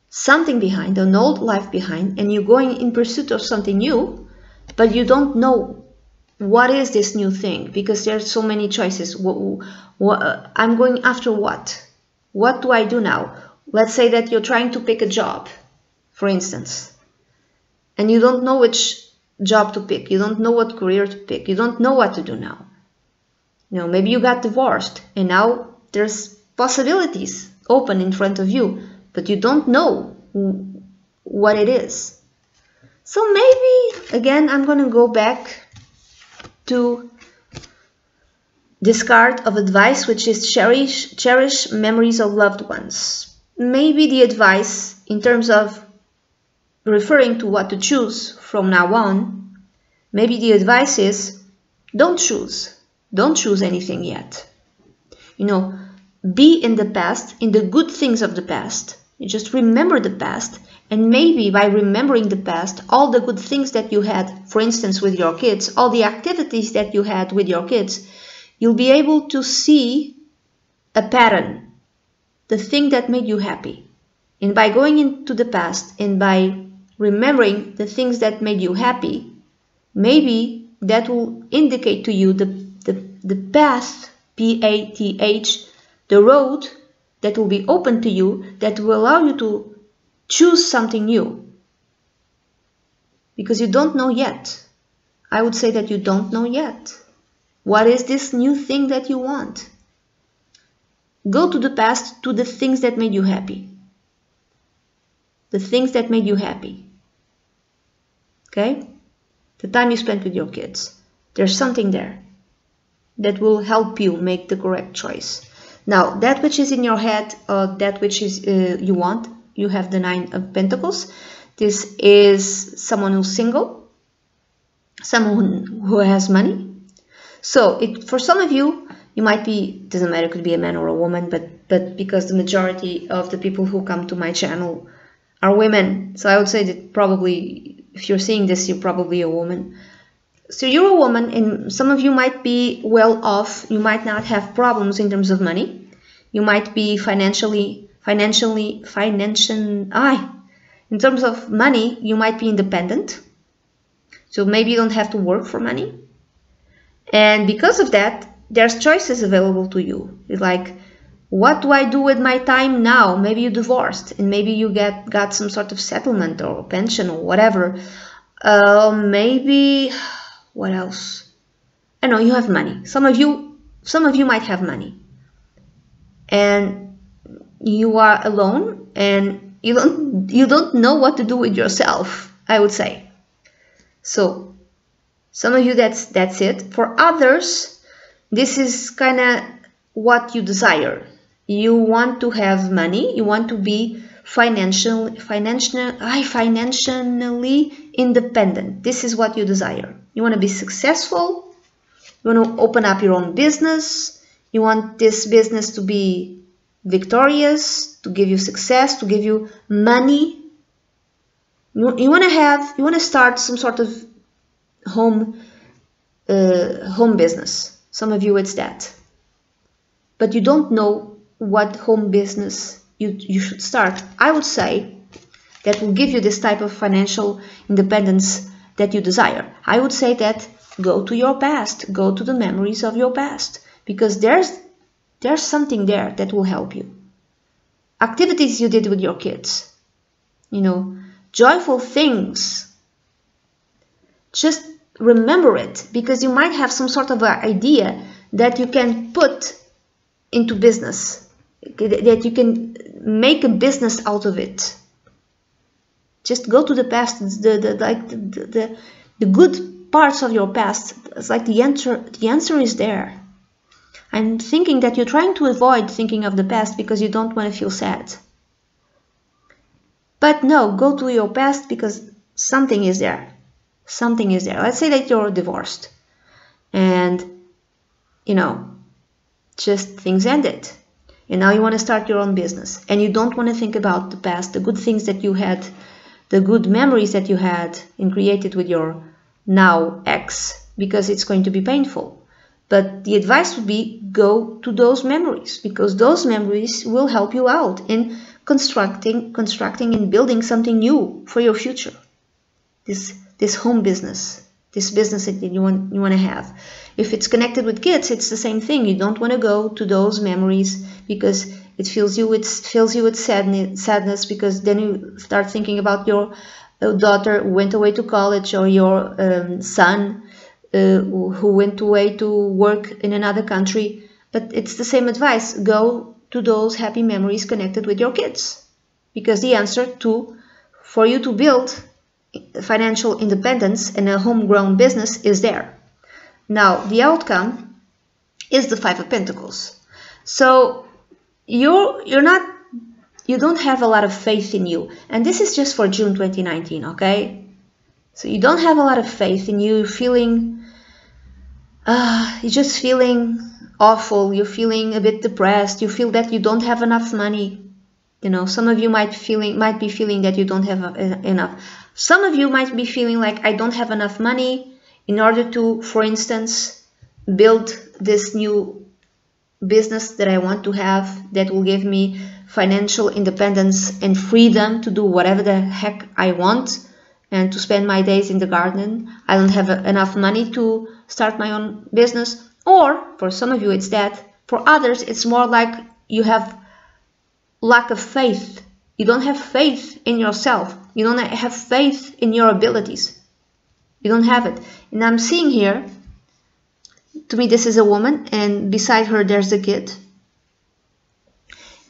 Speaker 1: something behind, an old life behind, and you're going in pursuit of something new, but you don't know what is this new thing, because there's so many choices. I'm going after what? What do I do now? Let's say that you're trying to pick a job, for instance, and you don't know which job to pick. You don't know what career to pick. You don't know what to do now. You know, maybe you got divorced, and now there's possibilities open in front of you, but you don't know what it is. So maybe, again, I'm going to go back to this card of advice, which is cherish memories of loved ones. Maybe the advice in terms of referring to what to choose from now on, maybe the advice is don't choose anything yet. Be in the past, in the good things of the past. You just remember the past, and maybe by remembering the past, all the good things that you had, for instance with your kids, all the activities that you had with your kids, you'll be able to see a pattern, the thing that made you happy. And by going into the past and by remembering the things that made you happy, maybe that will indicate to you the path, P-A-T-H, the road that will be open to you, that will allow you to choose something new. Because you don't know yet. I would say that you don't know yet. What is this new thing that you want? Go to the past, to the things that made you happy. The things that made you happy. Okay? The time you spent with your kids. There's something there that will help you make the correct choice. Now, that which is in your head, that which is you want, you have the 9 of Pentacles. This is someone who's single, someone who has money. So, for some of you, you might be, doesn't matter, it could be a man or a woman, but because the majority of the people who come to my channel are women, so I would say that probably, if you're seeing this, you're probably a woman. So you're a woman, and some of you might be well off. You might not have problems in terms of money. You might be in terms of money, you might be independent. So maybe you don't have to work for money. And because of that, there's choices available to you. It's like, what do I do with my time now? Maybe you're divorced, and maybe you got some sort of settlement or pension or whatever. Maybe... what else? I know you have money. Some of you might have money, and you are alone, and you don't know what to do with yourself, I would say. So some of you, that's it. For others, this is kind of what you desire. You want to have money. You want to be financially independent. This is what you desire. You want to be successful. You want to open up your own business. You want this business to be victorious, to give you success, to give you money. You want to start some sort of home business. Some of you, it's that. But you don't know what home business you should start. I would say that will give you this type of financial independence that you desire. I would say that go to your past, go to the memories of your past, because there's something there that will help you. Activities you did with your kids, joyful things. Just remember it, because you might have some sort of an idea that you can put into business, that you can make a business out of it. Just go to the past, the good parts of your past. It's like the answer is there. I'm thinking that you're trying to avoid thinking of the past because you don't want to feel sad. But no, go to your past, because something is there. Something is there. Let's say that you're divorced, and just things ended, and now you want to start your own business, and you don't want to think about the past, the good things that you had, the good memories that you had and created with your now ex, because it's going to be painful. But the advice would be, go to those memories, because those memories will help you out in constructing and building something new for your future. This home business, this business that you want to have. If it's connected with kids, it's the same thing. You don't want to go to those memories because it fills you with sadness, because then you start thinking about your daughter who went away to college, or your son who went away to work in another country. But it's the same advice. Go to those happy memories connected with your kids, because the answer for you to build financial independence and a homegrown business is there. Now, the outcome is the Five of Pentacles. So you don't have a lot of faith in you, and this is just for June 2019, okay? So you don't have a lot of faith in you. You're just feeling awful. You're feeling a bit depressed. You feel that you don't have enough money. You know, some of you might be feeling that you don't have enough. Some of you might be feeling like, I don't have enough money in order to, for instance, build this new business that I want to have that will give me financial independence and freedom to do whatever the heck I want and to spend my days in the garden. I don't have enough money to start my own business. Or for some of you it's that. For others it's more like you have lack of faith. You don't have faith in yourself. You don't have faith in your abilities. You don't have it. And I'm seeing here, to me this is a woman, and beside her there's a kid.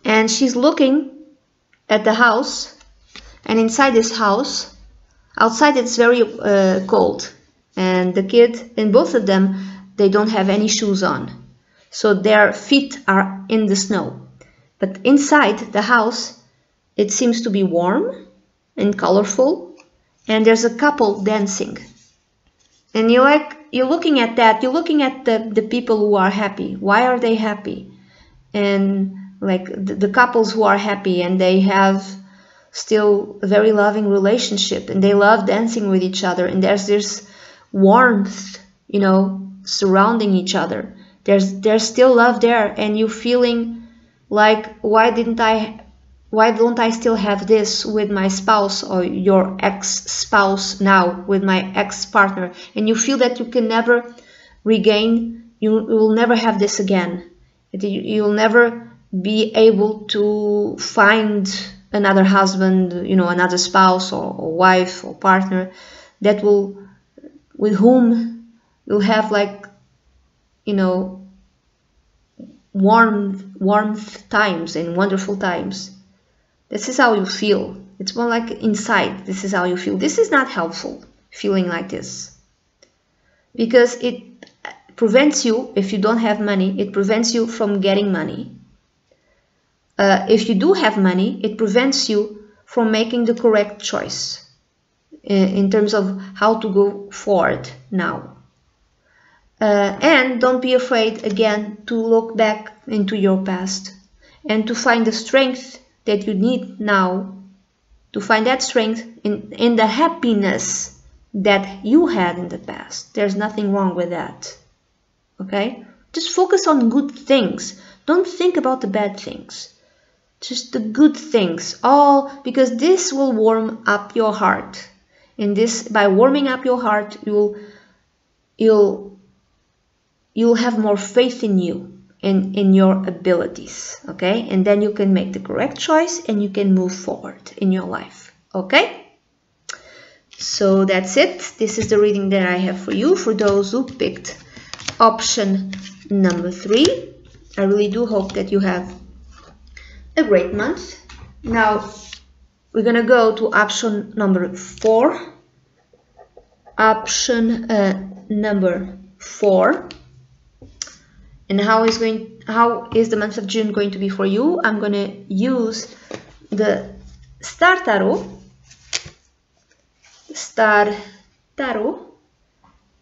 Speaker 1: And she's looking at the house, and inside this house, outside it's very cold, and the kid and both of them, they don't have any shoes on, so their feet are in the snow. But inside the house it seems to be warm and colorful, and there's a couple dancing. And you're looking at that, you're looking at the people who are happy. Why are they happy? And like the couples who are happy and they have still a very loving relationship and they love dancing with each other, and there's this warmth, you know, surrounding each other. There's still love there, and you feeling like, why don't I still have this with my spouse or your ex-spouse now, with my ex-partner? And you feel that you can never regain, you will never have this again. You'll never be able to find another husband, you know, another spouse or wife or partner that with whom you'll have, like, you know, warmth times and wonderful times. This is how you feel. It's more like inside. This is how you feel. This is not helpful, feeling like this, because it prevents you, if you don't have money, it prevents you from getting money. If you do have money, it prevents you from making the correct choice in terms of how to go forward now. And don't be afraid, again, to look back into your past and to find the strength that you need now, to find that strength in the happiness that you had in the past. There's nothing wrong with that. Okay? Just focus on good things. Don't think about the bad things. Just the good things. All because this will warm up your heart. And this, by warming up your heart, you'll have more faith in you and in your abilities. Okay? And then you can make the correct choice and you can move forward in your life. Okay? So that's it. This is the reading that I have for you, for those who picked option number 3. I really do hope that you have a great month. Now we're gonna go to option number 4. Option number 4. And how is the month of June going to be for you? I'm gonna use the Star Tarot.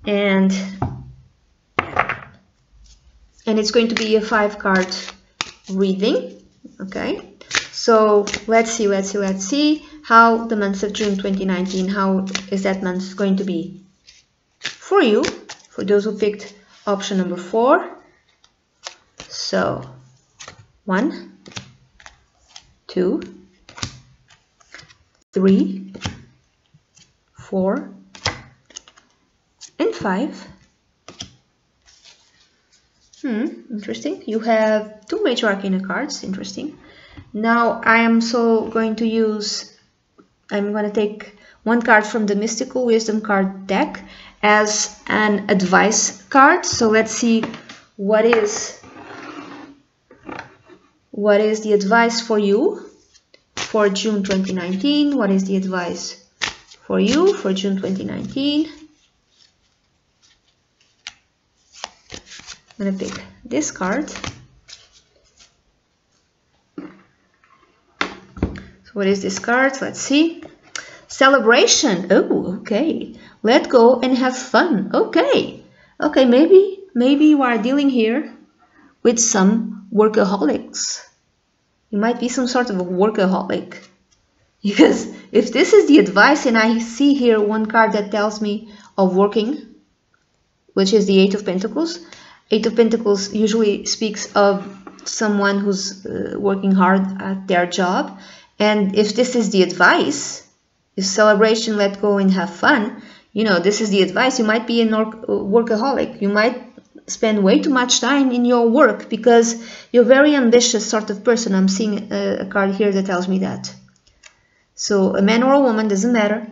Speaker 1: And it's going to be a 5-card reading. Okay, so let's see how the month of June 2019, how is that month going to be for you, for those who picked option number 4. So 1, 2, 3, 4, and 5. Interesting. You have 2 Major Arcana cards. Interesting. Now I'm going to take 1 card from the Mystical Wisdom card deck as an advice card. So let's see what is the advice for you for June 2019. What is the advice for you for June 2019? I'm gonna pick this card. So what is this card? Let's see. Celebration. Oh, okay. Let go and have fun. Okay. Okay, maybe you are dealing here with some workaholics. You might be some sort of a workaholic. Because if this is the advice, and I see here one card that tells me of working, which is the Eight of Pentacles. Eight of Pentacles usually speaks of someone who's working hard at their job. And if this is the advice, if celebration, let go and have fun, you know, this is the advice. You might be a workaholic. You might spend way too much time in your work because you're a very ambitious sort of person. I'm seeing a card here that tells me that. So a man or a woman, doesn't matter.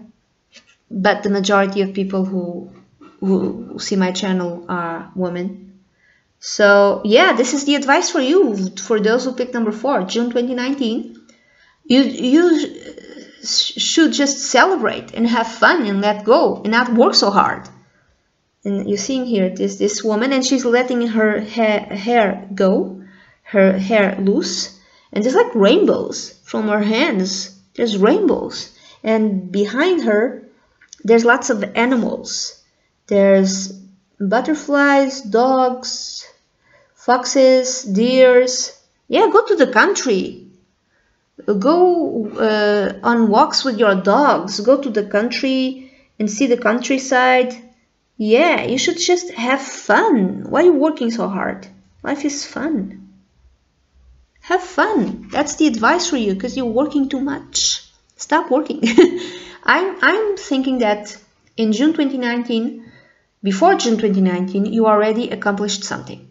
Speaker 1: But the majority of people who see my channel are women. So yeah, this is the advice for you, for those who picked number 4, June 2019. You should just celebrate and have fun and let go and not work so hard. And you're seeing here this woman, and she's letting her hair go, her hair loose, and there's like rainbows from her hands. There's rainbows, and behind her there's lots of animals. There's butterflies, dogs, foxes, deers. Yeah, go to the country. Go on walks with your dogs. Go to the country and see the countryside. Yeah, you should just have fun. Why are you working so hard? Life is fun. Have fun. That's the advice for you, because you're working too much. Stop working. I'm thinking that in June 2019, before June 2019, you already accomplished something,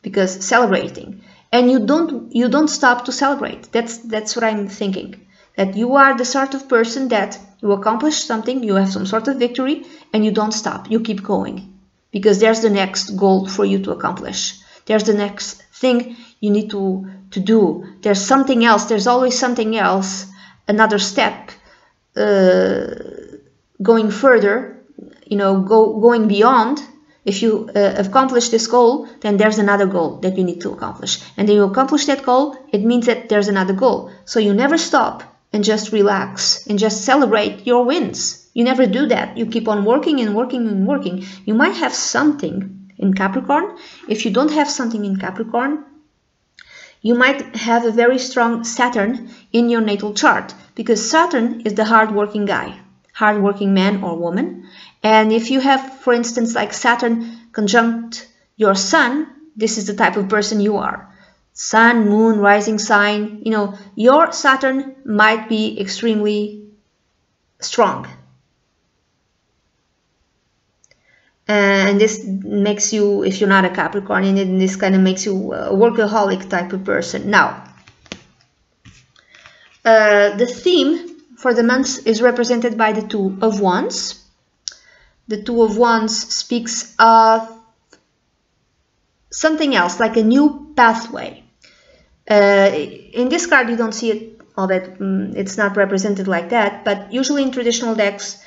Speaker 1: because celebrating, and you don't stop to celebrate. That's what I'm thinking. That you are the sort of person that you accomplish something, you have some sort of victory, and you don't stop. You keep going, because there's the next goal for you to accomplish. There's the next thing you need to do. There's something else. There's always something else. Another step, going further, you know, going beyond. If you accomplish this goal, then there's another goal that you need to accomplish. And then you accomplish that goal, it means that there's another goal. So you never stop and just relax and just celebrate your wins. You never do that. You keep on working and working and working. You might have something in Capricorn. If you don't have something in Capricorn, you might have a very strong Saturn in your natal chart, because Saturn is the hard-working guy, hard-working man or woman. And if you have, for instance, like Saturn conjunct your Sun, this is the type of person you are. Sun, Moon, rising sign, you know, your Saturn might be extremely strong. And this makes you, if you're not a Capricorn, and this kind of makes you a workaholic type of person. Now, the theme for the month is represented by the Two of Wands. The Two of Wands speaks of something else, like a new pathway. In this card, you don't see it all that, it's not represented like that, but usually in traditional decks,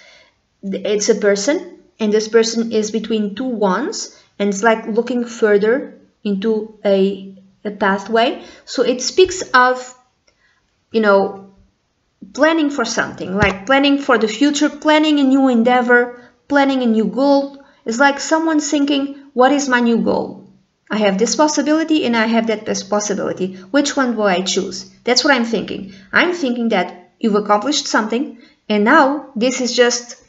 Speaker 1: it's a person. And this person is between two wands, and it's like looking further into a pathway. So it speaks of, you know, planning for something, like planning for the future, planning a new endeavor, planning a new goal. It's like someone thinking, what is my new goal? I have this possibility and I have that possibility. Which one will I choose? That's what I'm thinking. I'm thinking that you've accomplished something, and now this is just...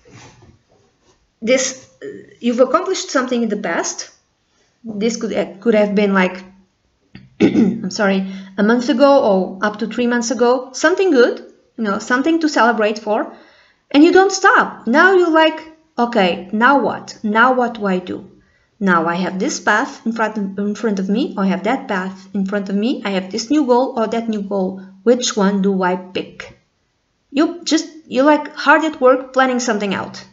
Speaker 1: you've accomplished something in the past. This could have been like I'm sorry, a month ago or up to 3 months ago. Something good, you know, something to celebrate for, and you don't stop. Now you're like, okay, now what? Now what do I do? Now I have this path in front of me, or I have that path in front of me. I have this new goal or that new goal. Which one do I pick? You're like hard at work planning something out.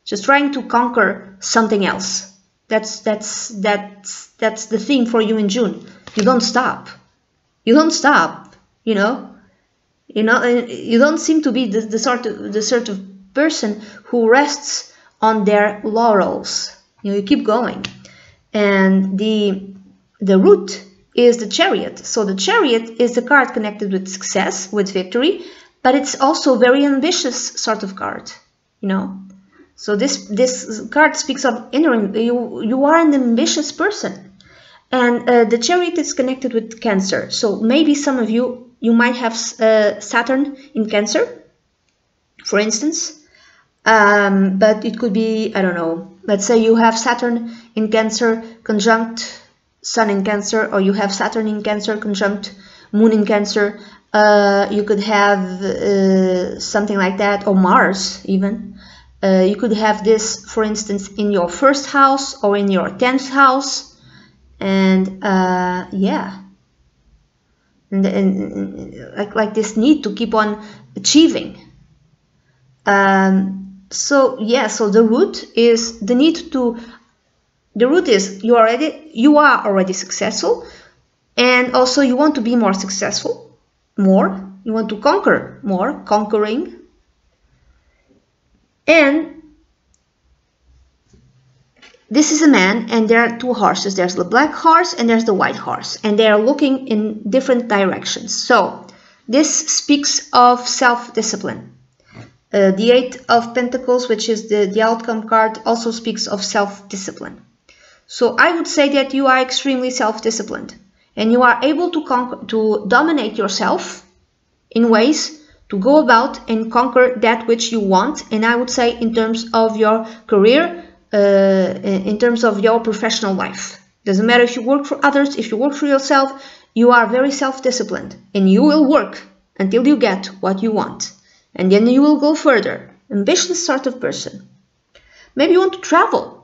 Speaker 1: Just trying to conquer something else. That's the theme for you in June. You don't stop. You don't stop, you know. You know, you don't seem to be the sort of person who rests on their laurels. You know, you keep going. And the root is the Chariot. So the Chariot is the card connected with success, with victory, but it's also a very ambitious sort of card, you know. So this card speaks of inner, you are an ambitious person. And the Chariot is connected with Cancer. So maybe some of you might have Saturn in Cancer, for instance. But it could be, I don't know, let's say you have Saturn in Cancer conjunct Sun in Cancer, or you have Saturn in Cancer conjunct Moon in Cancer. You could have something like that, or Mars even. You could have this, for instance, in your first house or in your 10th house. And yeah, and like this need to keep on achieving. So yeah, so the root is the need to. The root is you are already successful, and also you want to be more successful, more. You want to conquer more, conquering. And this is a man, and there are two horses. There's the black horse and there's the white horse, and they are looking in different directions. So this speaks of self-discipline. The Eight of Pentacles, which is the outcome card, also speaks of self-discipline. So I would say that you are extremely self-disciplined, and you are able to dominate yourself in ways to go about and conquer that which you want. And I would say in terms of your career, in terms of your professional life. Doesn't matter if you work for others, if you work for yourself, you are very self-disciplined, and you will work until you get what you want. And then you will go further. Ambitious sort of person. Maybe you want to travel.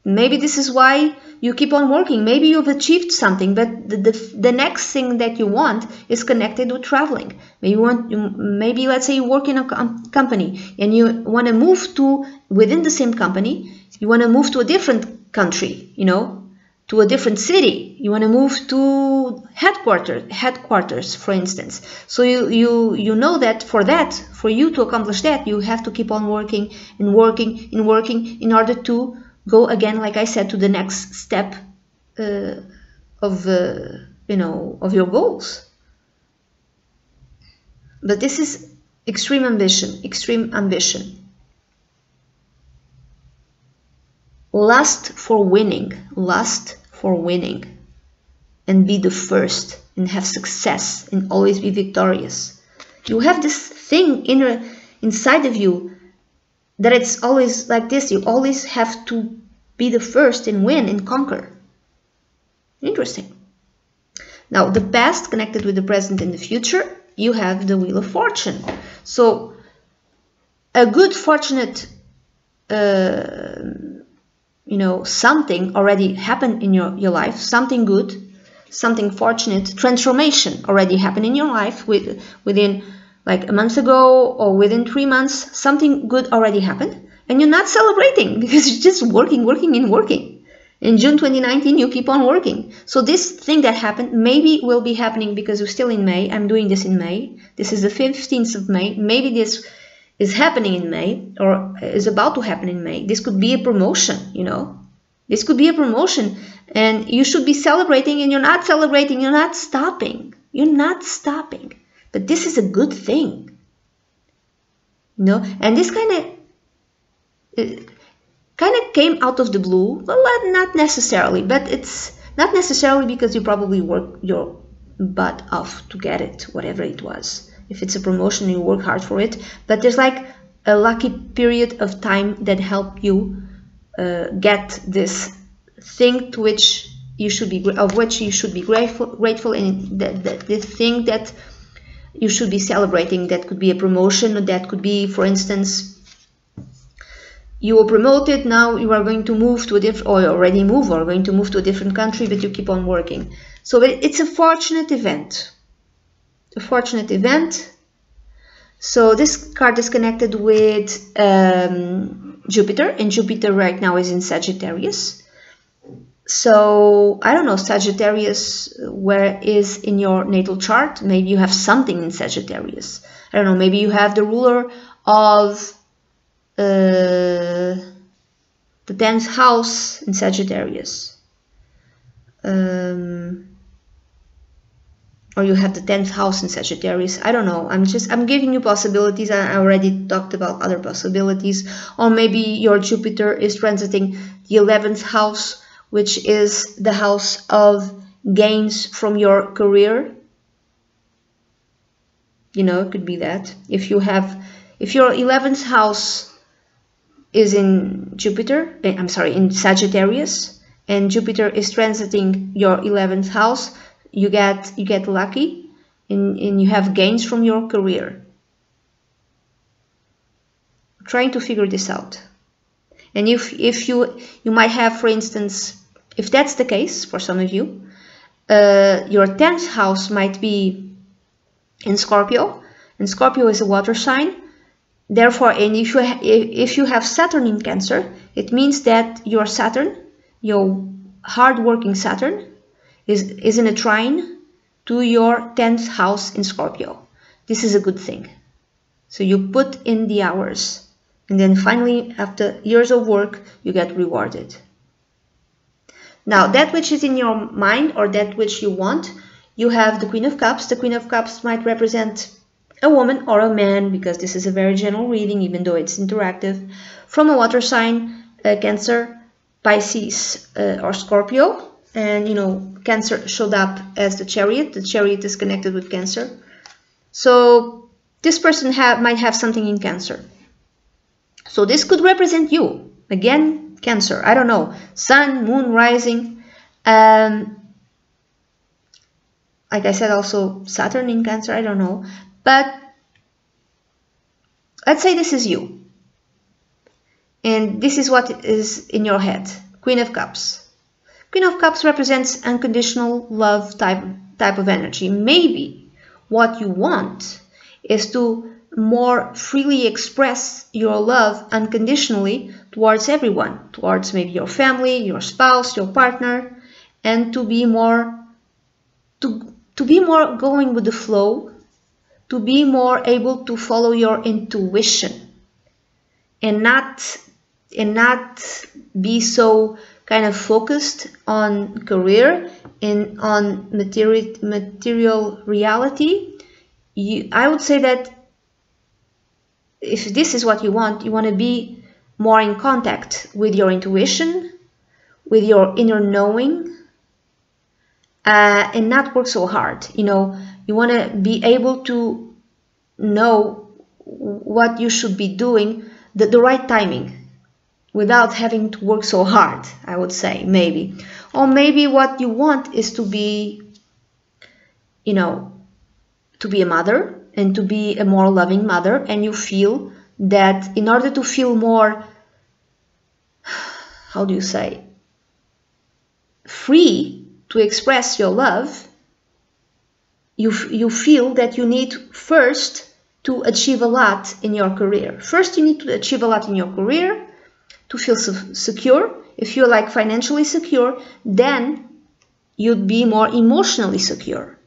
Speaker 1: Maybe this is why you keep on working. Maybe you've achieved something, but the next thing that you want is connected with traveling. Maybe let's say you work in a company and you want to move to, within the same company, you want to move to a different country, you know, to a different city. You want to move to headquarters, for instance. So you know that for you to accomplish that, you have to keep on working and working and working in order to go again, like I said, to the next step of your goals. But this is extreme ambition, extreme ambition. Lust for winning, and be the first and have success and always be victorious. You have this thing inside of you that it's always like this. You always have to be the first and win and conquer. Interesting. Now, the past connected with the present and the future, you have the Wheel of Fortune. So, a good fortunate, something already happened in your life, something good, something fortunate, transformation already happened in your life within like a month ago or within 3 months, something good already happened, and you're not celebrating because you're just working. In June 2019, you keep on working. So this thing that happened maybe will be happening because we're still in May. I'm doing this in May. This is the 15th of May. Maybe this is happening in May or is about to happen in May. This could be a promotion, you know. This could be a promotion, and you should be celebrating, and you're not celebrating. You're not stopping. But this is a good thing, you know. And this kind of came out of the blue. Well, not necessarily, but it's not necessarily because you probably worked your butt off to get it, whatever it was. If it's a promotion, you work hard for it. But there's like a lucky period of time that helped you get this thing to which you should be grateful, and the thing that you should be celebrating. That could be a promotion, or that could be, for instance, you were promoted, now you are going to move to a different, or already move, or going to move to a different country, but you keep on working. So it's a fortunate event. A fortunate event. So this card is connected with Jupiter, and Jupiter right now is in Sagittarius. So I don't know, Sagittarius, where is in your natal chart? Maybe you have something in Sagittarius. I don't know, maybe you have the ruler of the 10th house in Sagittarius. Or you have the 10th house in Sagittarius. I don't know. I'm giving you possibilities. I already talked about other possibilities. Or maybe your Jupiter is transiting the 11th house, which is the house of gains from your career. You know, it could be that. If your 11th house is in Jupiter, in Sagittarius, and Jupiter is transiting your 11th house, you get lucky and you have gains from your career. Trying to figure this out. And if you might have, for instance, if that's the case for some of you, your 10th house might be in Scorpio, and Scorpio is a water sign. Therefore, and if you have Saturn in Cancer, it means that your Saturn, your hard-working Saturn, is in a trine to your 10th house in Scorpio. This is a good thing. So you put in the hours, and then finally, after years of work, you get rewarded. Now, that which is in your mind, or that which you want, you have the Queen of Cups. The Queen of Cups might represent a woman or a man, because this is a very general reading, even though it's interactive, from a water sign, Cancer, Pisces, or Scorpio. And, you know, Cancer showed up as the Chariot. The Chariot is connected with Cancer. So this person might have something in Cancer. So this could represent you. Again, Cancer. I don't know. Sun, Moon, Rising. Like I said, also Saturn in Cancer. I don't know. But let's say this is you. And this is what is in your head. Queen of Cups. Queen of Cups represents unconditional love type of energy. Maybe what you want is to more freely express your love unconditionally towards everyone, towards maybe your family, your spouse, your partner, and to be more going with the flow, to be more able to follow your intuition, and not be so kind of focused on career and on material reality. I would say that if this is what you want to be more in contact with your intuition, with your inner knowing, and not work so hard. You know, you want to be able to know what you should be doing, the right timing, without having to work so hard, I would say, maybe. Or maybe what you want is to be, you know, to be a mother and to be a more loving mother, and you feel that in order to feel more, how do you say, free to express your love, you feel that you need first to achieve a lot in your career. First, you need to achieve a lot in your career to feel secure. If you're like financially secure, then you'd be more emotionally secure.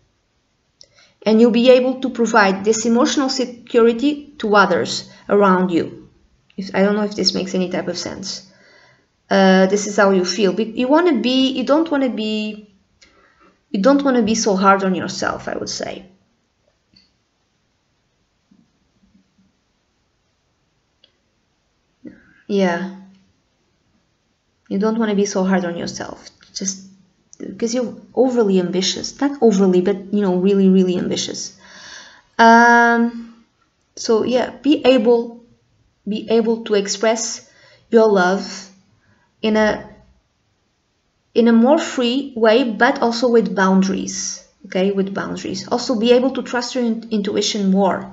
Speaker 1: And you'll be able to provide this emotional security to others around you. I don't know if this makes any type of sense. This is how you feel. You don't want to be so hard on yourself, I would say. Yeah. You don't want to be so hard on yourself. Just because you're overly ambitious. Not overly, but, you know, really, really ambitious. So yeah, be able to express your love in a more free way, but also with boundaries. Okay, with boundaries. Also be able to trust your intuition more.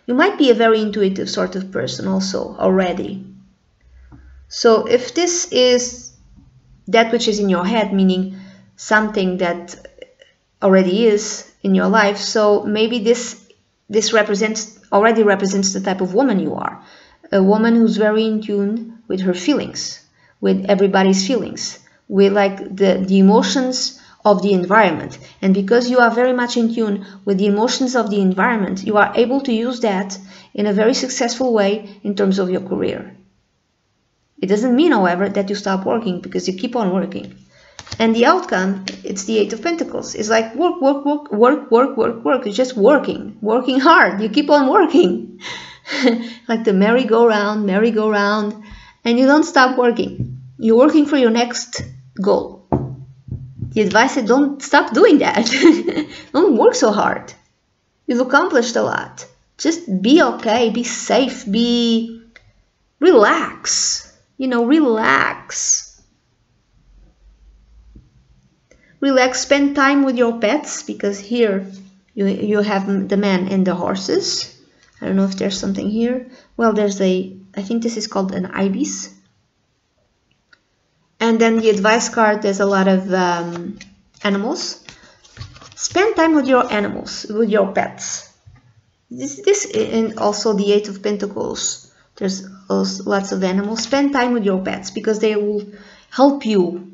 Speaker 1: You might be a very intuitive sort of person also already. So if this is that which is in your head, meaning something that already is in your life, so maybe this already represents the type of woman you are. A woman who's very in tune with her feelings, with everybody's feelings, with like the emotions of the environment. And because you are very much in tune with the emotions of the environment, you are able to use that in a very successful way in terms of your career. It doesn't mean, however, that you stop working, because you keep on working. And the outcome, it's the Eight of Pentacles. It's like work, work, work, work, work, work, work. It's just working hard. You keep on working. Like the merry-go-round, and you don't stop working. You're working for your next goal. The advice is don't stop doing that. Don't work so hard. You've accomplished a lot. Just be okay, be safe, relax. Relax. Relax, spend time with your pets, because here you have the man and the horses. I don't know if there's something here. Well, there's I think this is called an ibis. And then the advice card, there's a lot of animals. Spend time with your animals, with your pets. This and also the Eight of Pentacles. There's also lots of animals. Spend time with your pets, because they will help you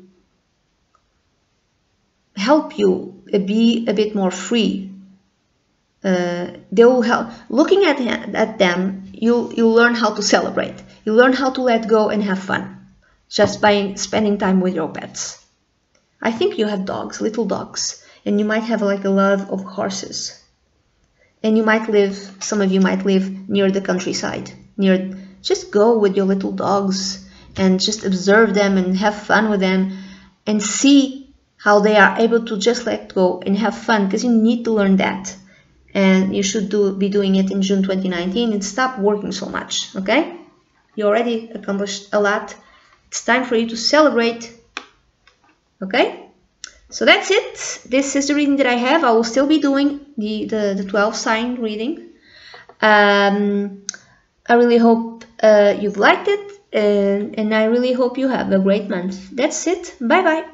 Speaker 1: be a bit more free. They will help. Looking at them, you'll learn how to celebrate. You learn how to let go and have fun, just by spending time with your pets. I think you have dogs, little dogs, and you might have like a love of horses. And some of you might live near the countryside. Just go with your little dogs and just observe them and have fun with them, and see how they are able to just let go and have fun, because you need to learn that. And you should be doing it in June 2019, and stop working so much, okay? You already accomplished a lot. It's time for you to celebrate, okay? So that's it. This is the reading that I have. I will still be doing the 12 sign reading. I really hope you've liked it, and I really hope you have a great month. That's it. Bye-bye.